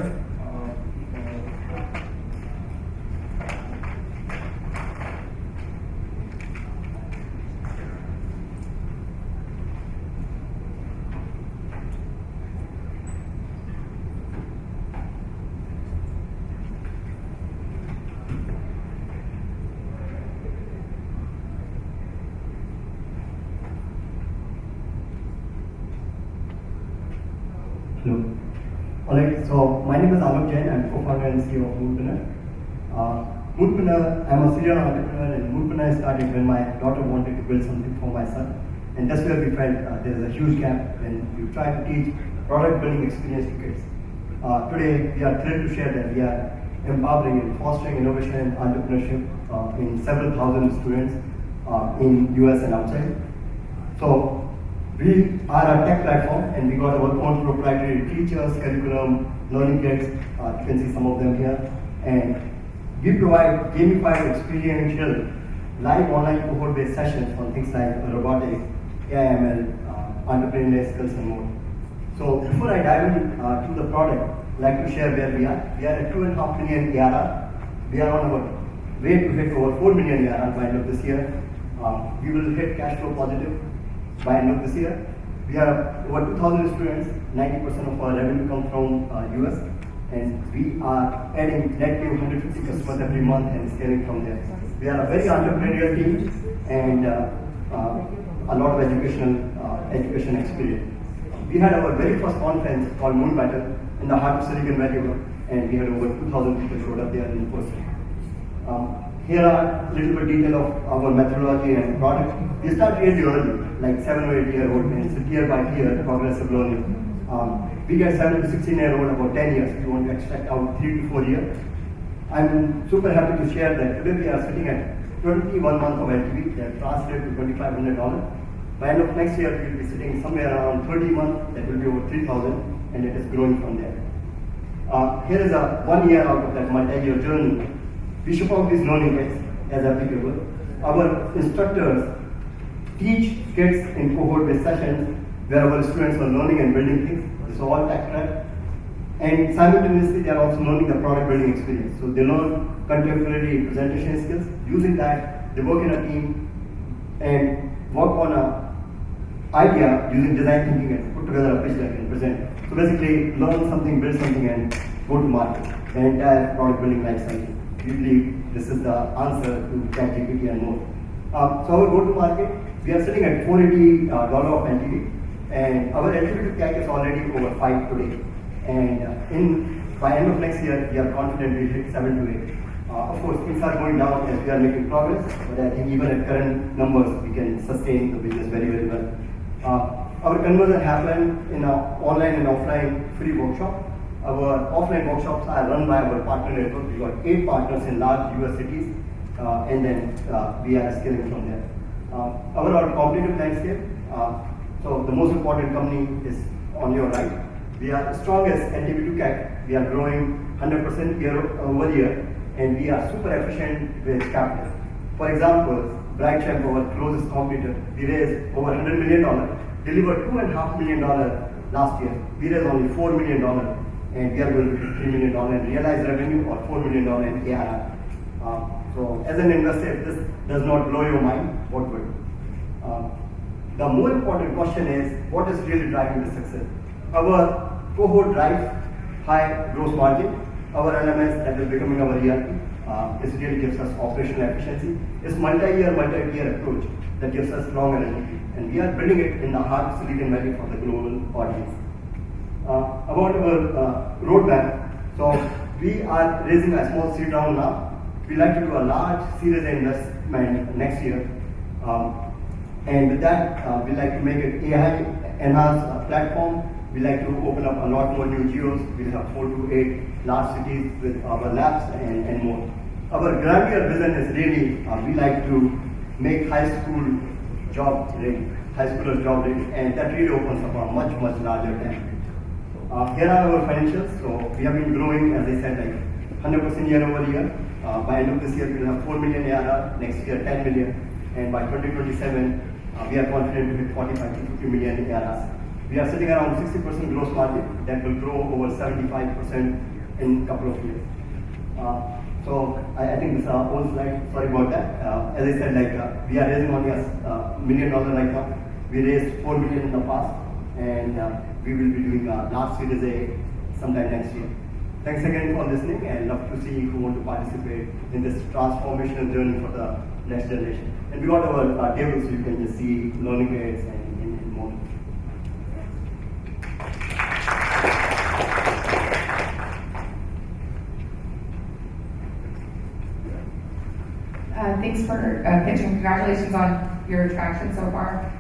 Speaker 12: Hello. Alright, so my name is Alok Jain. I'm co-founder and CEO of Moonpreneur. Moonpreneur, I'm a serial entrepreneur, and Moonpreneur started when my daughter wanted to build something for my son. And that's where we felt there's a huge gap when you try to teach product building experience to kids. Today, we are thrilled to share that we are empowering and fostering innovation and entrepreneurship in several thousand students in US and outside. So we are a tech platform, and we got our own proprietary teachers, curriculum, learning kits. You can see some of them here. And we provide gamified, experiential, live online cohort-based sessions on things like robotics, AI, ML, entrepreneurial skills, and more. So before I dive into the product, I'd like to share where we are. We are at 2.5 million ARR. We are on our way to hit over 4 million ARR by end of this year. We will hit cash flow positive by end of this year. We have over 2,000 students. 90% of our revenue comes from US, and we are adding net new 150 customers every month and scaling from there. We are a very entrepreneurial team and a lot of education experience. We had our very first conference called Moon Battle in the heart of Silicon Valley, and we had over 2,000 people showed up there in person. Here are a little bit detail of our methodology and product. We start really early, like 7 or 8 year old, and it's a tier by tier progressive learning. We get 7 to 16 year old about 10 years. We want to extract out 3 to 4 years. I'm super happy to share that today we are sitting at 21 months of LTV that translates to $2,500. By end of next year, we will be sitting somewhere around 30 months, that will be over 3,000, and it is growing from there. Here is a 1 year out of that multi-year journey. We ship out these learning kits as applicable. Our instructors teach kids in cohort-based sessions where our students are learning and building things. It's all tech track. And simultaneously, they are also learning the product building experience. So they learn contemporary presentation skills. Using that, they work in a team and work on a idea using design thinking and put together a pitch deck and present. So basically, learn something, build something, and go to market. The entire product building life cycle. We believe this is the answer to ChatGPT and more. So our go-to-market, we are sitting at $480 of LTV, and our LTV to CAC is already over 5 today. And by end of next year, we are confident we'll hit 7 to 8. Of course, things are going down as we are making progress, but I think even at current numbers, we can sustain the business very, very well. Our conversion happened in an online and offline free workshop. Our offline workshops are run by our partner network. We got 8 partners in large US cities, and then we are scaling from there. Our competitive landscape. So the most important company is on your right. We are strongest LTV to CAC. We are growing 100% year over year, and we are super efficient with capital. For example, Bright Champ, our closest competitor, we raised over $100 million, delivered $2.5 million last year. We raised only $4 million, and we are going to do $3 million in realized revenue or $4 million in ARR. So as an investor, if this does not blow your mind, what would? The more important question is, what is really driving the success? Our cohort drives high gross margin. Our LMS that is becoming our ERP, this really gives us operational efficiency. It's multi-year approach that gives us strong agility, and we are building it in the heart of Silicon Valley for the global audience. About our roadmap, so we are raising a small seed round now. We like to do a large Series A investment next year, and with that, we like to make it AI enhanced platform. We like to open up a lot more new geos. We have 4 to 8 large cities with our labs and more. Our grander vision is really, we like to make high schoolers job ready, and that really opens up a much larger TAM. Here are our financials. So we have been growing, as I said, like 100% year over year. By end of this year, we will have 4 million ARR. Next year, 10 million, and by 2027, we are confident to hit 45 to 50 million ARR. We are sitting around 60% gross margin that will grow over 75% in a couple of years. So I think this is our own slide. Sorry about that. As I said, like we are raising only $1 million right now. We raised $4 million in the past, and we will be doing a large Series A sometime next year. Thanks again for listening, and love to see who want to participate in this transformational journey for the next generation. And we got our tables, so you can just see learning aids and more.
Speaker 9: Thanks for pitching. Congratulations on your traction so far.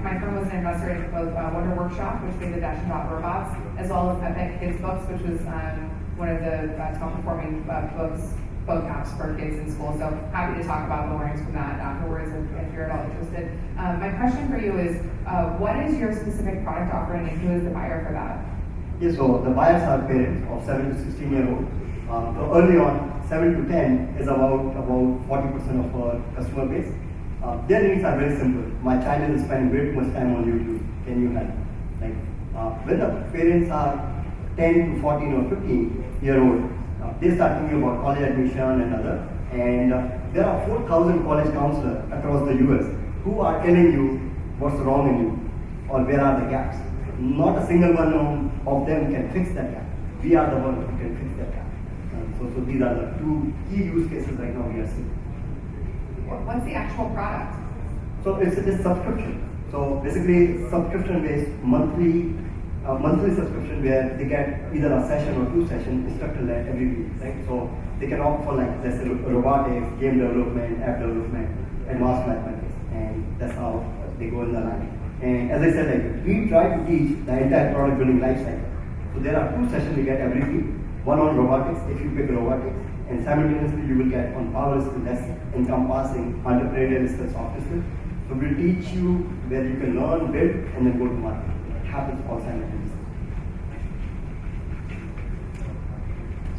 Speaker 9: My firm was an investor in both Wonder Workshop, which made the Dash and Dot robots, as well as Epic Kids Books, which was one of the top performing book apps for kids in school. So happy to talk about the learnings from that afterwards if you're at all interested. My question for you is, what is your specific product offering, and who is the buyer for that?
Speaker 12: Yes, so the buyers are parents of 7 to 16-year-old. So early on, 7 to 10 is about 40% of our customer base. Their needs are very simple. My child is spending way too much time on YouTube. Can you help? Like when the parents are 10 to 14 or 15-year-old, they start thinking about college admission and other. And there are 4,000 college counselors across the US who are telling you what's wrong in you or where are the gaps. Not a single one of them can fix that gap. We are the ones who can fix that gap. So these are the 2 key use cases right now we are seeing.
Speaker 9: What's the actual product?
Speaker 12: So it's a subscription. So basically, subscription-based monthly subscription where they get either a session or 2 sessions instructor led every week, right? So they can opt for like let's say robotics, game development, app development, advanced mathematics, and that's how they go in the line. And as I said, like we try to teach the entire product building life cycle. So there are 2 sessions we get every week. One on robotics, if you pick robotics, and simultaneously you will get on power skill that's encompassing entrepreneurial skills, soft skills. So we'll teach you where you can learn, build, and then go to market. It happens all simultaneously.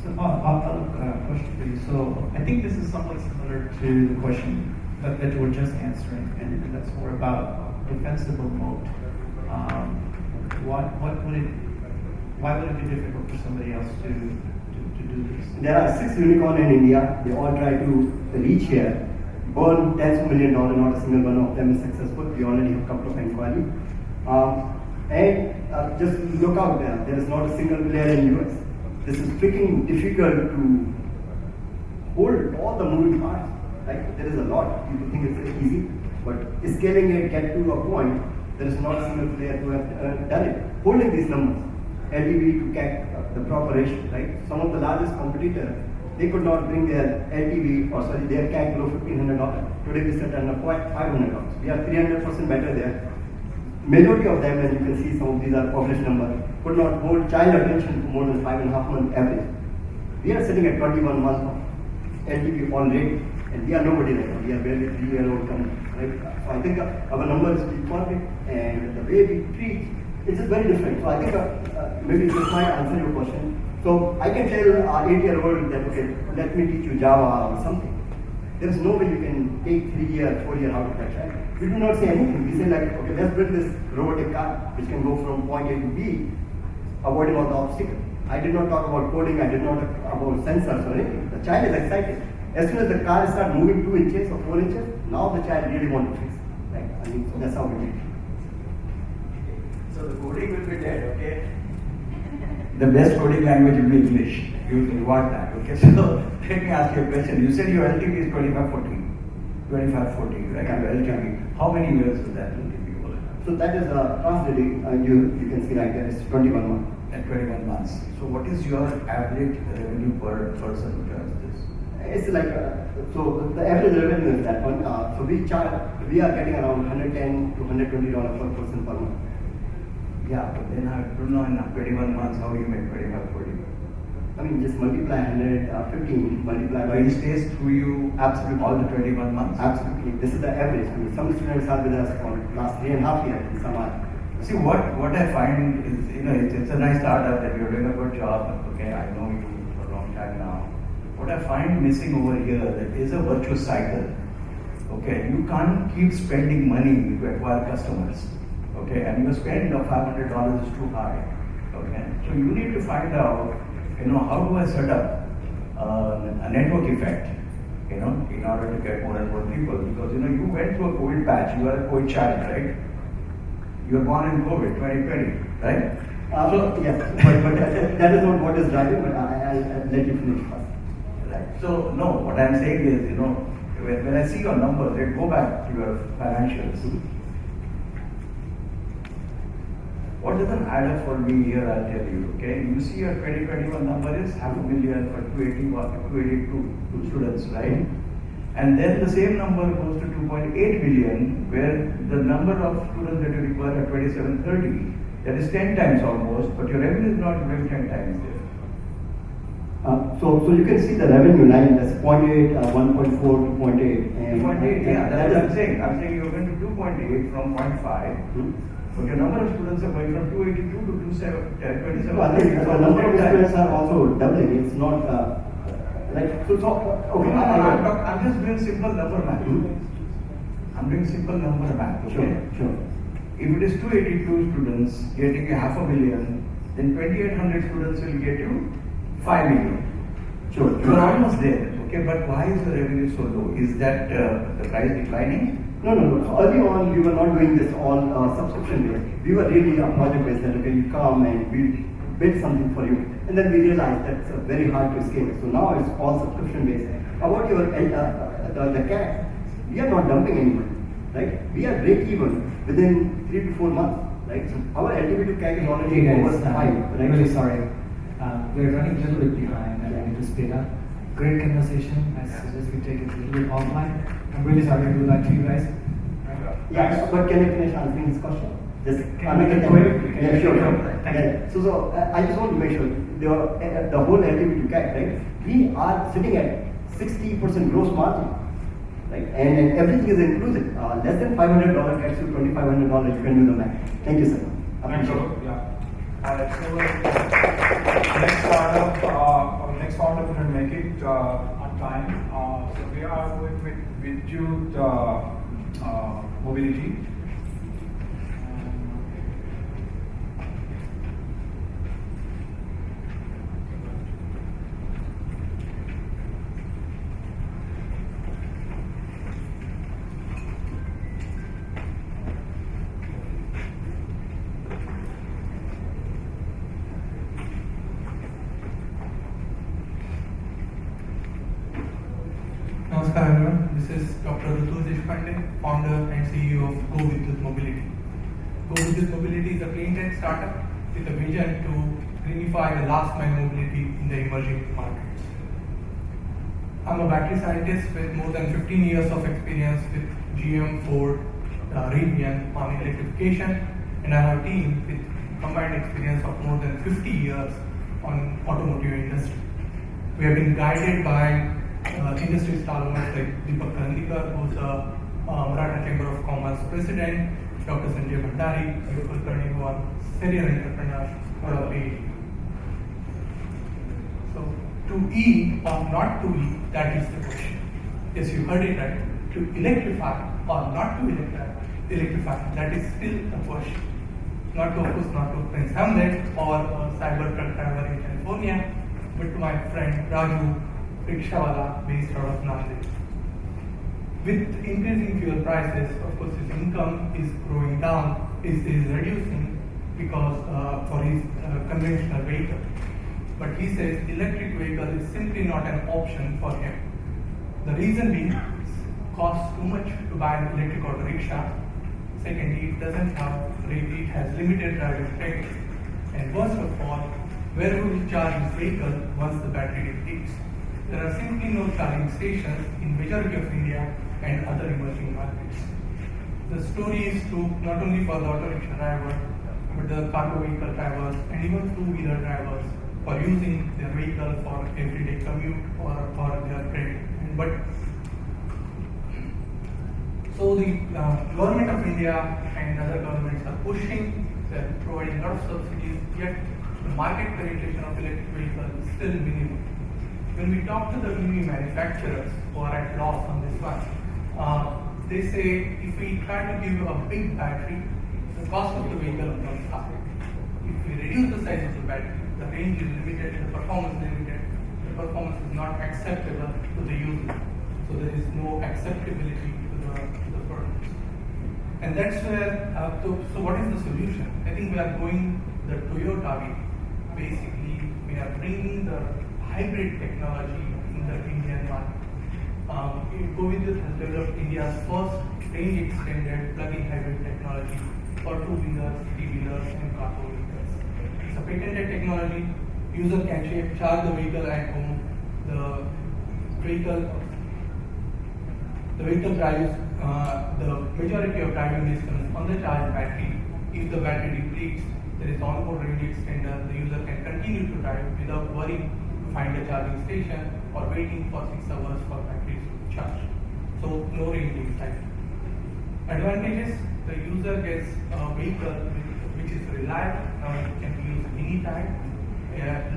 Speaker 11: So a question for you. So I think this is somewhat similar to the question that you were just answering, and that's more about defensible moat. why would it be difficult for somebody else to do this?
Speaker 12: There are 6 unicorns in India. They all try to reach here, burn tens of $1 million. Not a single one of them is successful. We already have a couple of inquiries. Just look out there. There is not a single player in US. This is freaking difficult to hold all the moving parts. Right? There is a lot. People think it's easy, but scaling it, get to a point. There is not a single player who have done it. Holding these numbers, LTV to CAC, the proper ratio, right? Some of the largest competitors, they could not bring their their CAC below $1,500. Today we sit under $500. We are 300% better there. Majority of them, as you can see, some of these are published numbers, could not hold child attention for more than 5.5 months average. We are sitting at 21 months of LTV already, and we are nobody right now. We are barely 3-year-old company, right? So I think our numbers is perfect, and the way we treat, it's just very different. So I think maybe this might answer your question. So I can tell an 8-year-old that, okay, let me teach you Java or something. There is no way you can take 3 years, 4 years out of that child. We do not say anything. We say like, okay, let's build this robotic car which can go from point A to B, avoiding all the obstacles. I did not talk about coding, I did not talk about sensors or anything. The child is excited. As soon as the car starts moving 2 inches or 4 inches, now the child really wants to fix it. Right? I mean, so that's how we do it.
Speaker 7: So the coding will be dead, okay? The best coding language will be English. You will reward that, okay? So let me ask you a question. You said your LTV is 25-40, right? Your LTV. How many years is that LTV will have?
Speaker 12: So that is translating, you can see right there, it's 21 months.
Speaker 7: At 21 months. So what is your average revenue per person who does this?
Speaker 12: It's like, so the average revenue is that one. So we are getting around $110 to $120 per person per month.
Speaker 7: Yeah, but then I don't know in 21 months how you make 25-40.
Speaker 12: I mean, just multiply 115, multiply
Speaker 7: But
Speaker 12: by.
Speaker 7: he stays through you
Speaker 12: Absolutely.
Speaker 7: all the 21 months.
Speaker 12: Absolutely. This is the average. I mean, some students are with us for last 3.5 years, and some are.
Speaker 7: See, what I find is, it's a nice startup that you're doing a good job. Okay, I know you for a long time now. What I find missing over here that is a virtuous cycle. Okay, you can't keep spending money to acquire customers. Okay, and your spend of $500 is too high. Okay, so you need to find out, how do I set up a network effect, in order to get more and more people, because you went through a COVID patch. You are a COVID child, right? You were born in COVID 2020, right?
Speaker 12: Yes, but that is not what is driving, but I'll let you finish first.
Speaker 7: Right. So, no, what I'm saying is, when I see your numbers, let's go back to your financials. What doesn't add up for me here, I'll tell you, okay? You see your 2021 number is $500,000 for 282 students, right? And then the same number goes to 2.8 million, where the number of students that you require are 2730. That is 10 times almost, but your revenue is not going 10 times there.
Speaker 12: So you can see the revenue line, that's 0.8, 1.4, 2.8. And
Speaker 7: 2.8, yeah, that's what I'm saying. I'm saying you're going to 2.8 from 0.5, but your number of students are going from 282 to 27.
Speaker 12: I think the number of students are also doubling. It's not okay.
Speaker 7: I'm just doing simple number math. I'm doing simple number math. Okay?
Speaker 12: Sure.
Speaker 7: If it is 282 students getting a $500,000, then 2,800 students will get you 5 million.
Speaker 12: Sure.
Speaker 7: You are almost there. Okay, but why is the revenue so low? Is that the price declining?
Speaker 12: No. So early on, we were not doing this all subscription based. We were really a project based. That okay, you come and we build something for you, and then we realized that's very hard to scale. So now it's all subscription based. About your the CAC, we are not dumping anybody, right? We are break even within 3 to 4 months, right? So our LTV to CAC is already
Speaker 11: Hey
Speaker 12: over
Speaker 11: guys,
Speaker 12: 5.
Speaker 11: I'm really sorry. We're running a little bit behind and we need to speed up. Great conversation. I suggest we take it a little bit offline. I'm really sorry to do that to you guys.
Speaker 12: Yeah, but can I finish answering this question? Just
Speaker 11: Can I make it quick?
Speaker 12: Yeah, sure.
Speaker 11: Thank you.
Speaker 12: Yeah. So I just want to make sure the whole LTV to CAC, right? We are sitting at 60% gross margin, right? And everything is inclusive. Less than $500 gets you $2,500. You can do the math. Thank you, sir.
Speaker 2: Thanks,
Speaker 12: Appreciate it.
Speaker 2: yeah. So next founder couldn't make it on time. So we are going with Vidyut Mobility.
Speaker 13: Namaskar everyone, this is Dr. Ritu Deshpande, founder and CEO of Go Vidyut Mobility. Go Vidyut Mobility is a clean tech startup with a vision to greenify the last mile mobility in the emerging markets. I'm a battery scientist with more than 15 years of experience with GM, Ford, Rivian on electrification, and I have a team with combined experience of more than 50 years on automotive industry. We have been guided by industry stalwarts like Deepak Karandikar, who's the Maratha Chamber of Commerce president, Dr. Sanjay Bhandari, Vipul Karni, who are serial entrepreneurs for our age. So, to E or not to E, that is the question. Yes, you heard it right. To electrify or not to electrify, that is still the question. Not to, of course, not to Prince Hamlet or a cyber truck driver in California, but to my friend Raju, rickshawala based out of Nanded. With increasing fuel prices, of course, his income is growing down, is reducing because for his conventional vehicle. But he says electric vehicle is simply not an option for him. The reason being, it costs too much to buy an electric auto rickshaw. Secondly, it has limited driving range. And worst of all, where will he charge his vehicle once the battery depletes? There are simply no charging stations in majority of India and other emerging markets. The story is true not only for the auto rickshaw driver, but the cargo vehicle drivers and even two-wheeler drivers for using their vehicle for everyday commute or their trade. So the government of India and other governments are pushing, they're providing a lot of subsidies, yet the market penetration of electric vehicles is still minimal. When we talk to the EV manufacturers who are at loss on this one, they say if we try to give a big battery, the cost of the vehicle becomes high. If we reduce the size of the battery, the range is limited, the performance is limited, the performance is not acceptable to the user. So there is no acceptability to the product. And that's where, so what is the solution? I think we are going the Toyota way. Basically, we are bringing the hybrid technology in the Indian market. Go Vidyut has developed India's first range extended plug-in hybrid technology for two-wheelers, three-wheelers, and cargo vehicles. It's a patented technology. User can charge the vehicle at home. The vehicle drives the majority of driving distance on the charged battery. If the battery depletes, there is onboard range extender. The user can continue to drive without worrying to find a charging station or waiting for 6 hours for batteries to charge. So no range anxiety. Advantages: the user gets a vehicle which is reliable. Now it can be used anytime.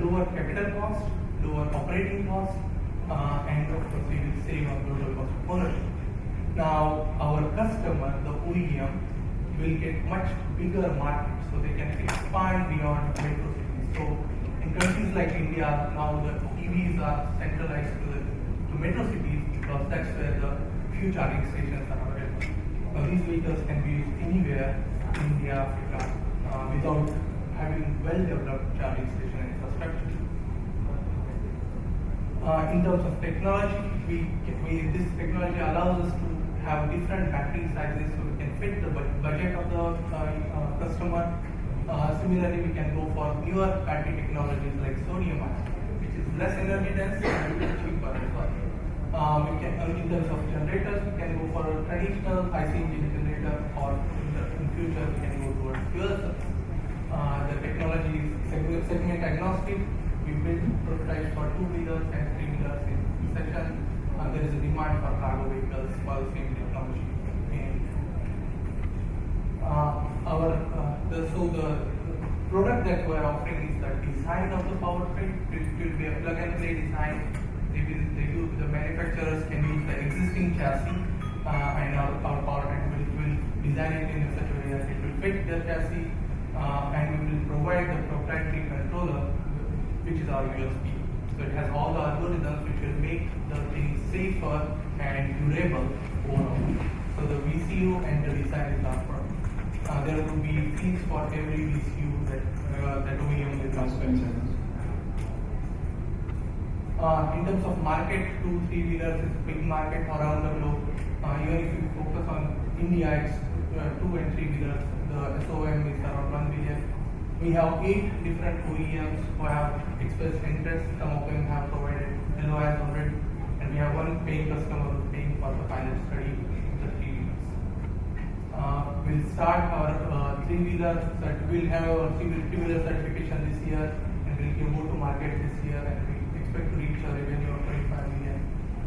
Speaker 13: Lower capital cost, lower operating cost, and of course we will save on total cost of ownership. Now our customer, the OEM, will get much bigger market, so they can expand beyond metro cities. So in countries like India, now the EVs are centralized to metro cities because that's where the few charging stations are available. Now these vehicles can be used anywhere in India, Africa, without having well-developed charging station infrastructure. In terms of technology, this technology allows us to have different battery sizes so we can fit the budget of the customer. Similarly, we can go for newer battery technologies like sodium ion, which is less energy dense and cheaper as well. In terms of generators, we can go for a traditional IC engine generator, or in future we can go towards fuel cells. The technology is segment agnostic. We build prototypes for two-wheelers and three-wheelers in session. There is a demand for cargo vehicles for the same technology. The product that we are offering is the design of the powertrain. It will be a plug-and-play design. The manufacturers can use the existing chassis, and our powertrain will design it in such a way that it will fit the chassis, and we will provide the proprietary controller, which is our USP. So it has all the algorithms which will make the thing safer and durable overall. So the VCU and the design is our product. There will be things for every VCU that OEM will
Speaker 2: Last 10 seconds.
Speaker 13: In terms of market, 2-3-wheelers is a big market around the globe. Even if you focus on India, it's 2 and 3-wheelers. The SOM is around 1 billion. We have 8 different OEMs who have expressed interest. Some of them have provided LOIs already, and we have one paying customer who is paying for the pilot study of the 3-wheelers. We'll start our 3-wheeler. We'll have our 3-wheeler certification this year, and we'll go to market this year, and we expect to reach a revenue of 25 million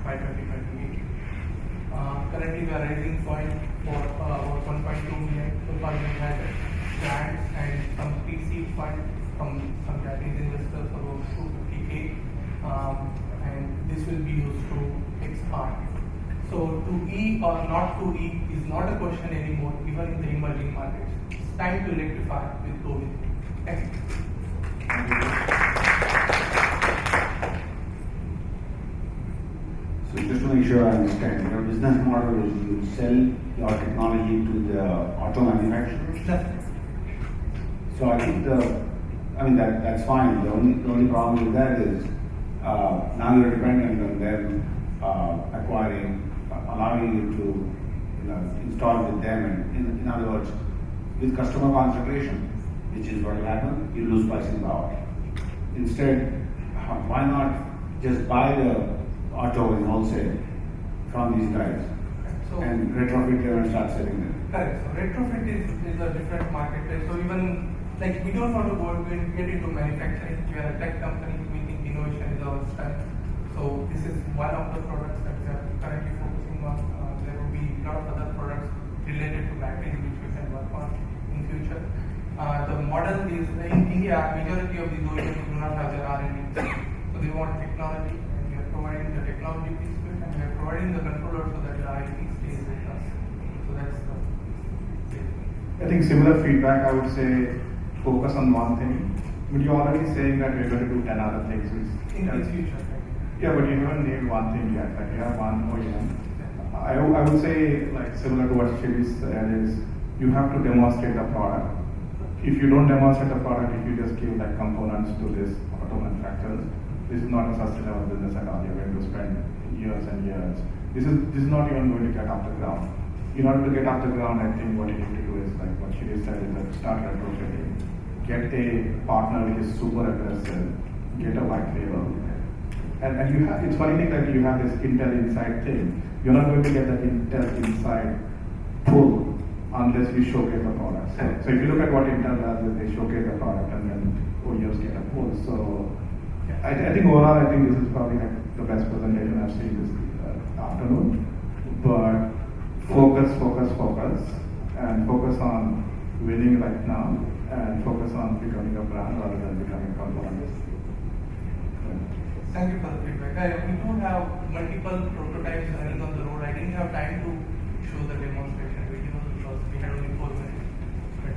Speaker 13: by 2028. Currently, we are raising funds for about 1.2 million. So far, we had grants and some pre-seed fund from some Japanese investors for about 250K, and this will be used to expand. So to E or not to E is not a question anymore, even in the emerging markets. It's time to electrify with COVID. Thank you.
Speaker 5: So just to make sure I understand, your business model is you sell your technology to the auto manufacturers?
Speaker 13: Definitely.
Speaker 5: So I think that's fine. The only problem with that is now you're dependent on them allowing you to install with them, and in other words, with customer concentration, which is what will happen, you lose pricing power. Instead, why not just buy the auto in wholesale from these guys and retrofit them and start selling them?
Speaker 13: Correct. So retrofit is a different market. So even like we don't want to go and get into manufacturing. We are a tech company. We think innovation is our strength. So this is one of the products that we are currently focusing on. There will be a lot of other products related to batteries which we can work on in future. The model is in India. Majority of these OEMs do not have their R&D, so they want technology, and we are providing the technology piece of it, and we are providing the controller so that the IP stays with us. So that's the.
Speaker 2: I think similar feedback, I would say, focus on one thing. But you're already saying that we're going to do 10 other things.
Speaker 13: In future.
Speaker 2: Yeah, but you haven't named one thing yet. Like you have one OEM. I would say, like similar to what Shivi said, is you have to demonstrate the product. If you don't demonstrate the product, if you just give like components to this auto manufacturers, this is not a sustainable business at all. You're going to spend years and years. This is not even going to get off the ground. In order to get off the ground, I think what you need to do is like what Shivi said, is like start retrofitting. Get a partner which is super aggressive. Get a white label. And you have, it's funny thing that you have this Intel Inside thing. You're not going to get that Intel Inside pull unless you showcase the product. So if you look at what Intel does, is they showcase the product and then OEMs get a pull. So I think overall, I think this is probably like the best presentation I've seen this afternoon. But focus, and focus on winning right now, and focus on becoming a brand rather than becoming a component.
Speaker 13: Thank you for the feedback. We do have multiple prototypes running on the road. I didn't have time to show the demonstration videos because we had only 4 minutes. But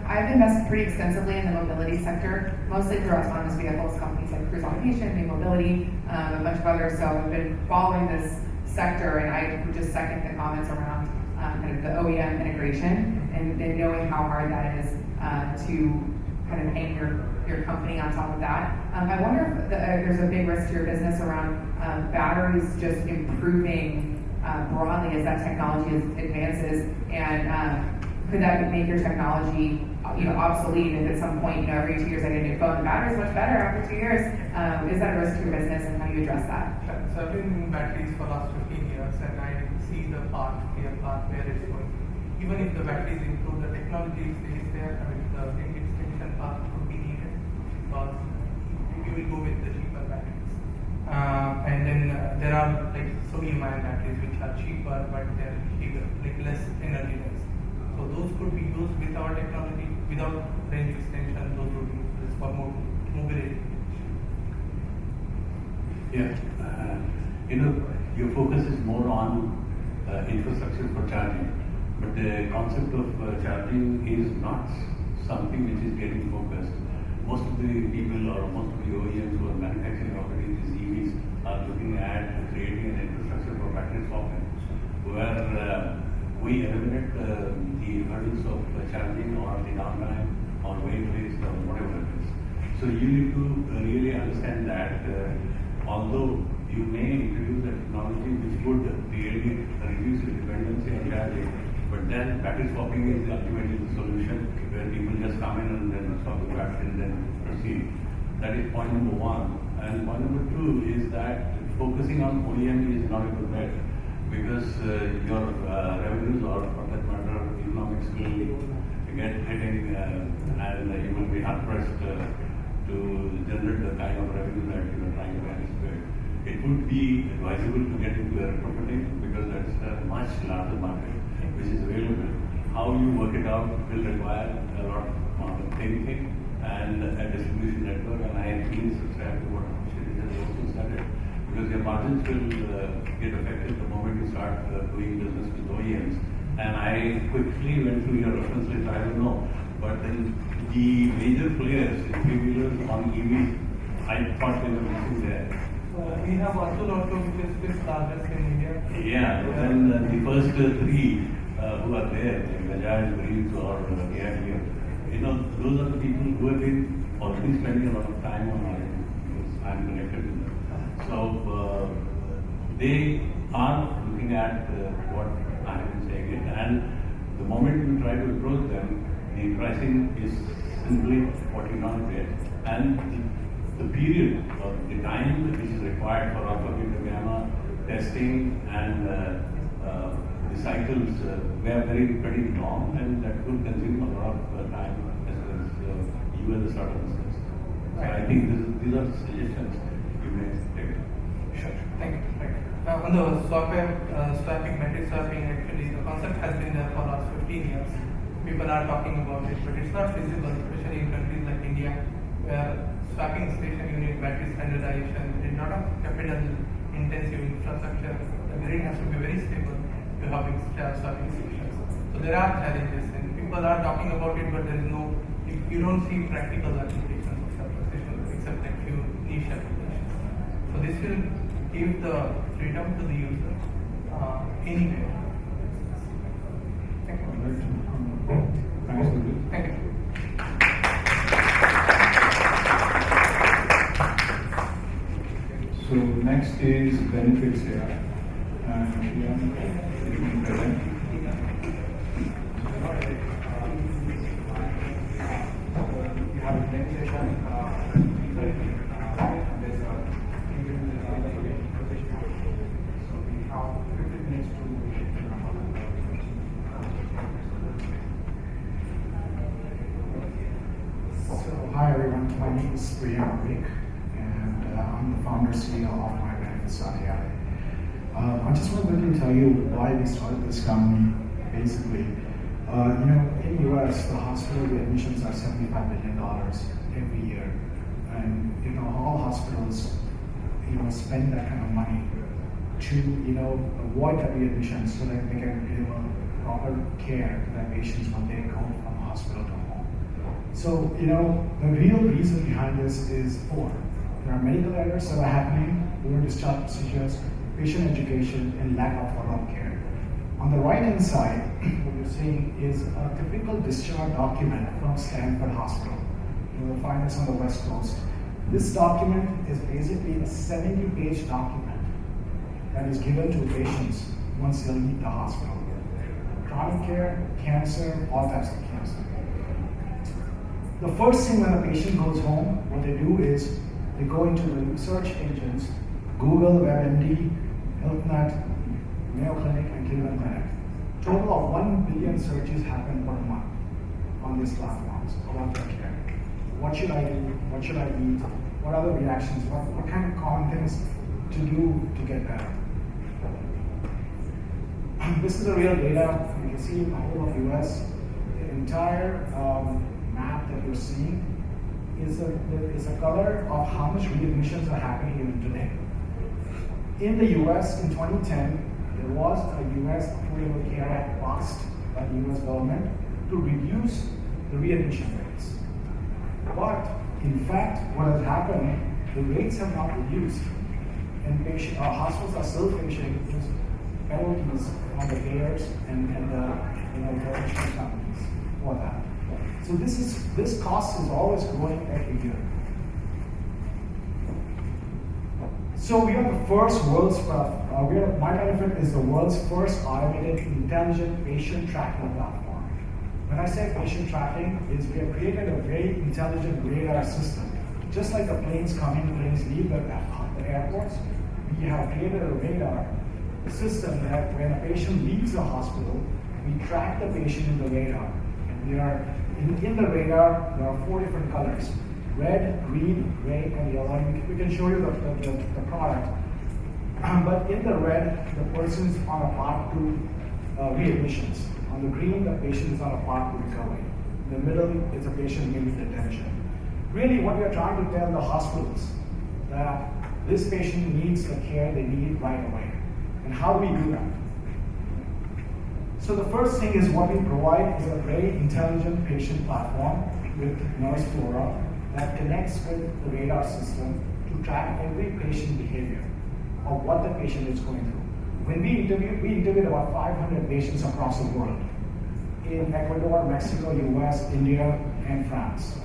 Speaker 9: I've invested pretty extensively in the mobility sector, mostly through autonomous vehicles, companies like Cruise Automation, New Mobility, a bunch of others. So I've been following this sector, and I would just second the comments around kind of the OEM integration and knowing how hard that is to kind of hang your company on top of that. I wonder if there's a big risk to your business around batteries just improving broadly as that technology advances, and could that make your technology obsolete if at some point, every 2 years I get a new phone, the battery's much better after 2 years? Is that a risk to your business, and how do you address that?
Speaker 13: So I've been in batteries for the last 15 years, and I see the clear path where it's going. Even if the batteries improve, the technology stays there. I mean, the range extension path could be needed, because we will go with the cheaper batteries. And then there are like sodium-ion batteries which are cheaper, but they're bigger, like less energy dense. So those could be used with our technology, without range extension. Those would be used for mobility.
Speaker 4: Yeah, your focus is more on infrastructure for charging, but the concept of charging is not something which is getting focused. Most of the people or most of the OEMs who are manufacturing already these EVs are looking at creating an infrastructure for battery swapping, where we eliminate the hurdles of charging or the downtime or wait list or whatever it is. So So you need to really understand that although you may introduce a technology which would really reduce your dependency on traffic, but then battery swapping is ultimately the solution where people just come in and then swap the battery and then proceed. That is point number one. And point number two is that focusing on OEM is not a good bet because your revenues or for that matter economics will get hitting and you will be hard pressed to generate the kind of revenue that you are trying to anticipate. It would be advisable to get into retrofitting because that's a much larger market which is available. How you work it out will require a lot of thinking and a distribution network, and I really subscribe to what Shri has also started because your margins will get affected the moment you start doing business with OEMs. And I quickly went through your reference list, I don't know, but then the major players in three-wheelers on EVs, I thought they were missing there.
Speaker 13: We have Atul Auto, which is fifth largest in India.
Speaker 4: Yeah, but then the first three who are there, like Bajaj, Breeze or AIG, you know, those are the people who have been already spending a lot of time on it because I'm connected to them. So they are looking at what I have been saying it, and the moment you try to approach them, the pricing is simply what you not get, and the period or the time which is required for alpha beta gamma testing and the cycles were pretty long, and that could consume a lot of time as well as you as a startup business. So I think these are suggestions you may take.
Speaker 13: Sure. Thank you. On the swapping, battery swapping, actually the concept has been there for last 15 years. People are talking about it, but it's not feasible, especially in countries like India, where swapping station you need battery standardization, there is a lot of capital intensive infrastructure. The grid has to be very stable to have swapping stations. So there are challenges, and people are talking about it, but there is no, you don't see practical applications of swapping stations except a few niche applications. So this will give the freedom to the user anywhere. Thank you. Thank you.
Speaker 2: So next is benefits here. And you can present.
Speaker 3: You have a training session. There's a position. So we have 15 minutes to. So hi everyone, my name is Priyank, and I'm the founder CEO of My Benefits AI. I just wanted to tell you why we started this company. Basically, in the US, the hospital admissions are $75 billion every year, and all hospitals, spend that kind of money to avoid that readmissions so that they can give proper care to their patients when they go from hospital to home. So the real reason behind this is four. There are medical errors that are happening during discharge procedures, patient education, and lack of follow-up care. On the right-hand side, what you're seeing is a typical discharge document from Stanford Hospital. You will find this on the West Coast. This document is basically a 70-page document that is given to patients once they leave the hospital. Chronic care, cancer, all types of cancer. The first thing when a patient goes home, what they do is they go into the search engines, Google, WebMD, HealthNet, Mayo Clinic, and Cleveland Clinic. Total of 1 billion searches happen per month on these platforms about their care. What should I do? What should I eat? What are the reactions? What kind of common things to do to get better? This is the real data. You can see in the whole of US, the entire map that you're seeing is a color of how much readmissions are happening even today. In the US in 2010, there was a US Affordable Care Act passed by the US government to reduce the readmission rates. But in fact, what has happened, the rates have not reduced, and hospitals are still facing penalties on the payers and the insurance companies for that. So this cost is always growing every year. So we are the first My Benefit is the world's first automated intelligent patient tracking platform. When I say patient tracking, is we have created a very intelligent radar system. Just like the planes come in, planes leave the airports, we have created a radar system that when a patient leaves the hospital, we track the patient in the radar. And we are in the radar, there are 4 different colors: red, green, gray, and yellow. We can show you the product. But in the red, the person's on a path to readmissions. On the green, the patient is on a path to recovery. In the middle, it's a patient needing detention. Really, what we are trying to tell the hospitals that this patient needs the care they need right away. And how do we do that? So the first thing is what we provide is a very intelligent patient platform with noise flora that connects with the radar system to track every patient behavior of what the patient is going through. When we interviewed about 500 patients across the world in Ecuador, Mexico, US, India, and France.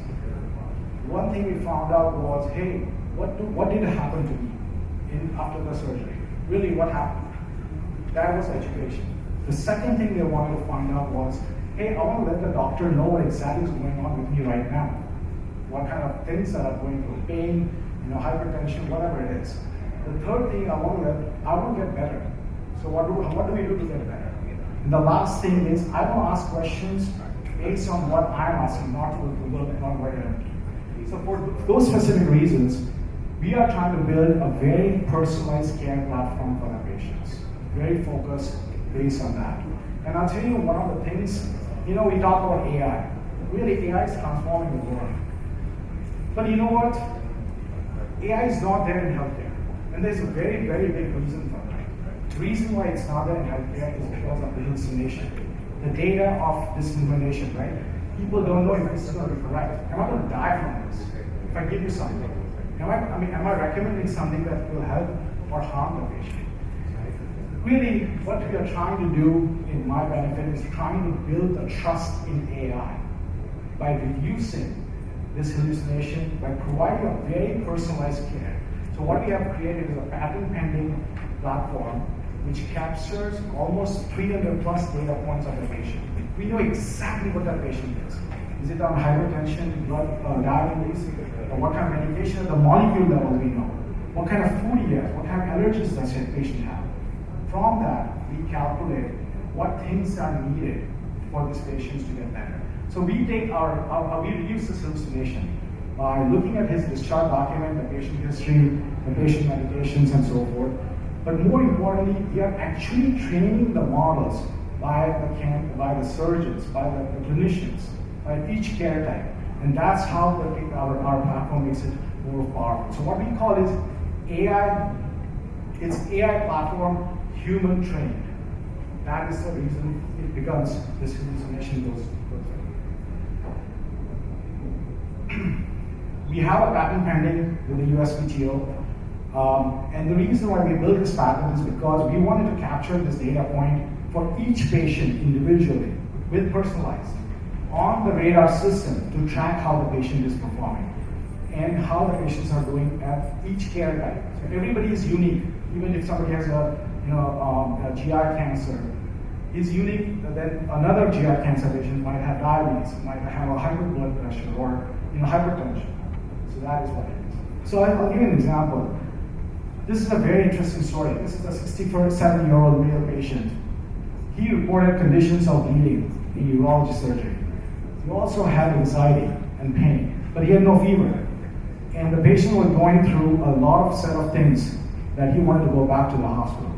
Speaker 3: One thing we found out was, hey, what did happen to me after the surgery? Really, what happened? That was education. The second thing they wanted to find out was, hey, I want to let the doctor know what exactly is going on with me right now. What kind of things that I'm going through, pain, hypertension, whatever it is. The third thing I want to get better. So what do we do to get better? And the last thing is I want to ask questions based on what I'm asking, not what I'm. So for those specific reasons, we are trying to build a very personalized care platform for our patients. Very focused based on that. And I'll tell you one of the things, we talk about AI. Really, AI is transforming the world. But you know what? AI is not there in healthcare. And there's a very, very big reason for that. The reason why it's not there in healthcare is because of the hallucination. The data of disinformation, right? People don't know if this is going to be correct. Am I going to die from this? If I give you something. Am I recommending something that will help or harm the patient? Really, what we are trying to do in My Benefit is trying to build a trust in AI by reducing this hallucination, by providing a very personalized care. So what we have created is a patent-pending platform which captures almost 300 plus data points of the patient. We know exactly what that patient is. Is it on hypertension, blood diabetes, or what kind of medication at the molecule level we know? What kind of food he has? What kind of allergies does that patient have? From that, we calculate what things are needed for these patients to get better. So we take we reduce this hallucination by looking at his discharge document, the patient history, the patient medications, and so forth. But more importantly, we are actually training the models by the surgeons, by the clinicians, by each care type. And that's how our platform makes it more powerful. So what we call is AI, it's AI platform human trained. That is the reason it becomes this hallucination goes. We have a patent pending with the USPTO. And the reason why we built this patent is because we wanted to capture this data point for each patient individually, with personalized, on the radar system to track how the patient is performing and how the patients are doing at each care type. So everybody is unique. Even if somebody has a GI cancer, is unique. Then another GI cancer patient might have diabetes, might have a high blood pressure, or hypertension. So that is what it is. So I'll give you an example. This is a very interesting story. This is a 67-year-old male patient. He reported conditions of bleeding in urology surgery. He also had anxiety and pain, but he had no fever. And the patient was going through a lot of set of things that he wanted to go back to the hospital.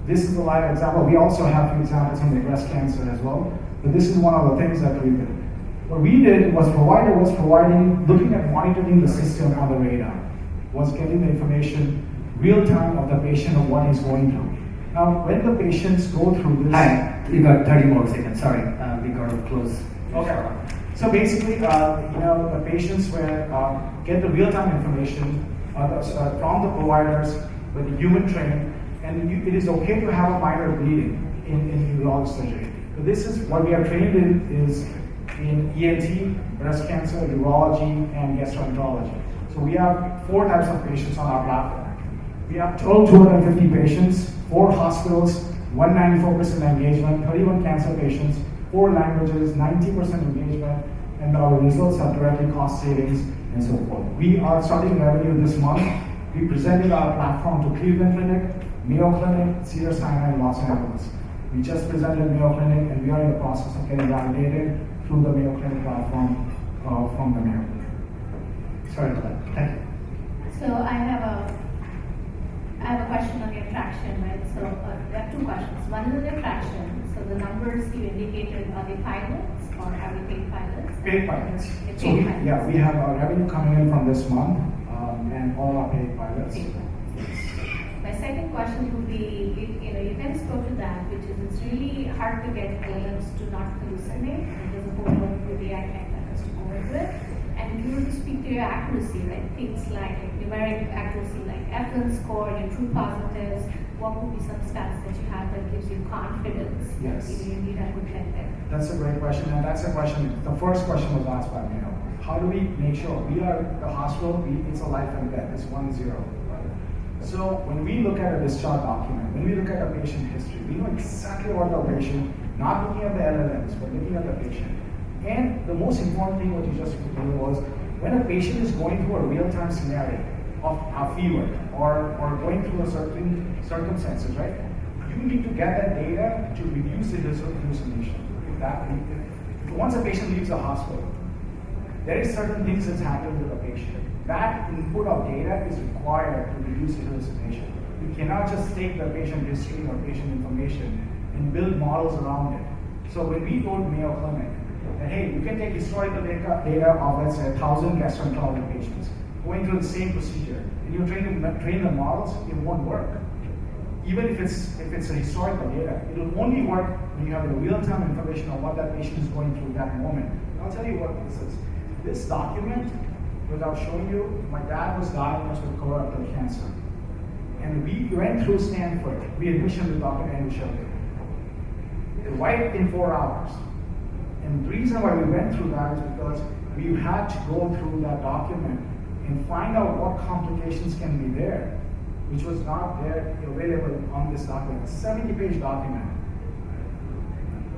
Speaker 3: This is a live example. We also have a few examples in the breast cancer as well, but this is one of the things that we did. What we did was looking at monitoring the system on the radar, was getting the information real time of the patient of what he's going through. Now, when the patients go through this...
Speaker 11: Hi, you got 30 more seconds, sorry, we got to close.
Speaker 3: Okay. So basically, the patients get the real-time information from the providers with the human training, and it is okay to have a minor bleeding in urology surgery. So this is what we are trained in ENT, breast cancer, urology, and gastroenterology. So we have 4 types of patients on our platform.
Speaker 14: We have total 250 patients, 4 hospitals, 194% engagement, 31 cancer patients, 4 languages, 90% engagement, and our results are directly cost savings and so forth. We are starting revenue this month. We presented our platform to Cleveland Clinic, Mayo Clinic, Cedars-Sinai, and Los Angeles. We just presented Mayo Clinic, and we are in the process of getting validated through the Mayo Clinic platform from the Mayo. Sorry about that. Thank you.
Speaker 10: So I have a question on your traction, right? So there are 2 questions. One is the traction. So the numbers you indicated, are they pilots or are they paid pilots?
Speaker 14: Paid pilots.
Speaker 10: Paid
Speaker 14: So
Speaker 10: pilots.
Speaker 14: we have our revenue coming in from this month, and all our paid pilots.
Speaker 10: Paid pilots. My second question would be, you kind of spoke to that, which is it's really hard to get LLMs to not hallucinate. There's a whole lot of AI tech that has to go into it. And if you were to speak to your accuracy, right? Things like numeric accuracy, like F1 score, your true positives, what would be some stats that you have that gives you confidence?
Speaker 14: Yes.
Speaker 10: You need a good tech there.
Speaker 14: That's a great question, and that's a question. The first question was asked by Mayo. How do we make sure we are the hospital? It's a life and death. It's 1-0. Right? So when we look at a discharge document, when we look at a patient history, we know exactly what the patient, not looking at the LLMs, but looking at the patient. And the most important thing what you just told was, when a patient is going through a real-time scenario of a fever or going through a certain circumstances, right? You need to get that data to reduce the hallucination. Once a patient leaves the hospital, there is certain things that's happening with the patient. That input of data is required to reduce the hallucination. You cannot just take the patient history or patient information and build models around it. So when we told Mayo Clinic that, hey, you can take historical data of, let's say, 1,000 gastroenterology patients going through the same procedure, and you train the models, it won't work. Even if it's a historical data, it will only work when you have the real-time information of what that patient is going through that moment. And I'll tell you what this is. This document, without showing you, my dad was diagnosed with colorectal cancer. And we went through Stanford, readmission with Dr. Andrew Shelby. Right in 4 hours. And the reason why we went through that is because we had to go through that document and find out what complications can be there, which was not there available on this document. It's a 70-page document.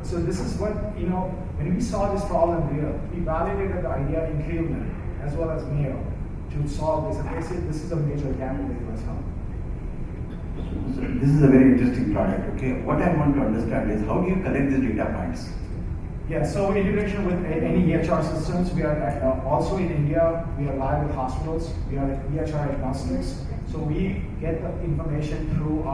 Speaker 14: So this is what, when we saw this problem real, we validated the idea in Cleveland as well as Mayo to solve this. And they said this is a major gap in the US health.
Speaker 7: This is a very interesting project, okay? What I want to understand is, how do you collect the data points?
Speaker 14: Yeah, so integration with any EHR systems. We are also in India, we are live with hospitals. We are EHR agnostics. So we get the information through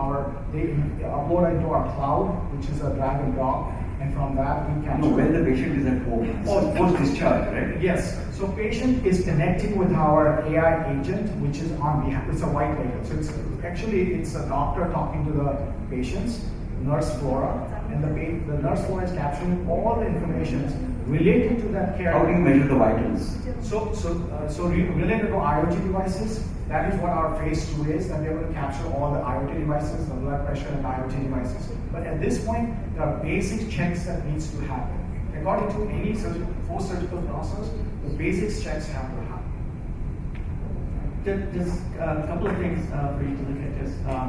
Speaker 14: they upload into our cloud, which is a drag and drop. And from that, we can.
Speaker 7: No, when the patient is at home, post-discharge, right?
Speaker 14: Yes. So patient is connecting with our AI agent, which is on behalf. It's a white label. So it's a doctor talking to the patients, nurse Flora, and the nurse Flora is capturing all the information related to that care.
Speaker 7: How do you measure the vitals?
Speaker 14: So related to IoT devices, that is what our phase 2 is, that they're going to capture all the IoT devices, the blood pressure and IoT devices. But at this point, there are basic checks that needs to happen. According to any post-surgical process, the basic checks have to happen.
Speaker 11: Just a couple of things for you to look at.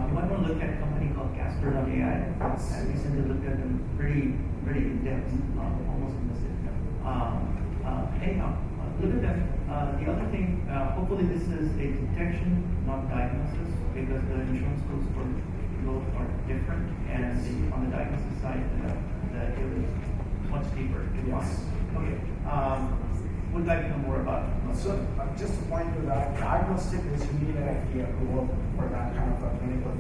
Speaker 11: You might want to look at a company called Casper.ai. I recently looked at them pretty in depth, almost listed. Anyhow, look at them. The other thing, hopefully this is a detection, not diagnosis, because the insurance codes for both are different, and on the diagnosis side, the deal is much deeper to find. Okay. Would like to know more about it.
Speaker 14: So just to point to that, diagnostic is you need an FDA approval for that kind of a clinical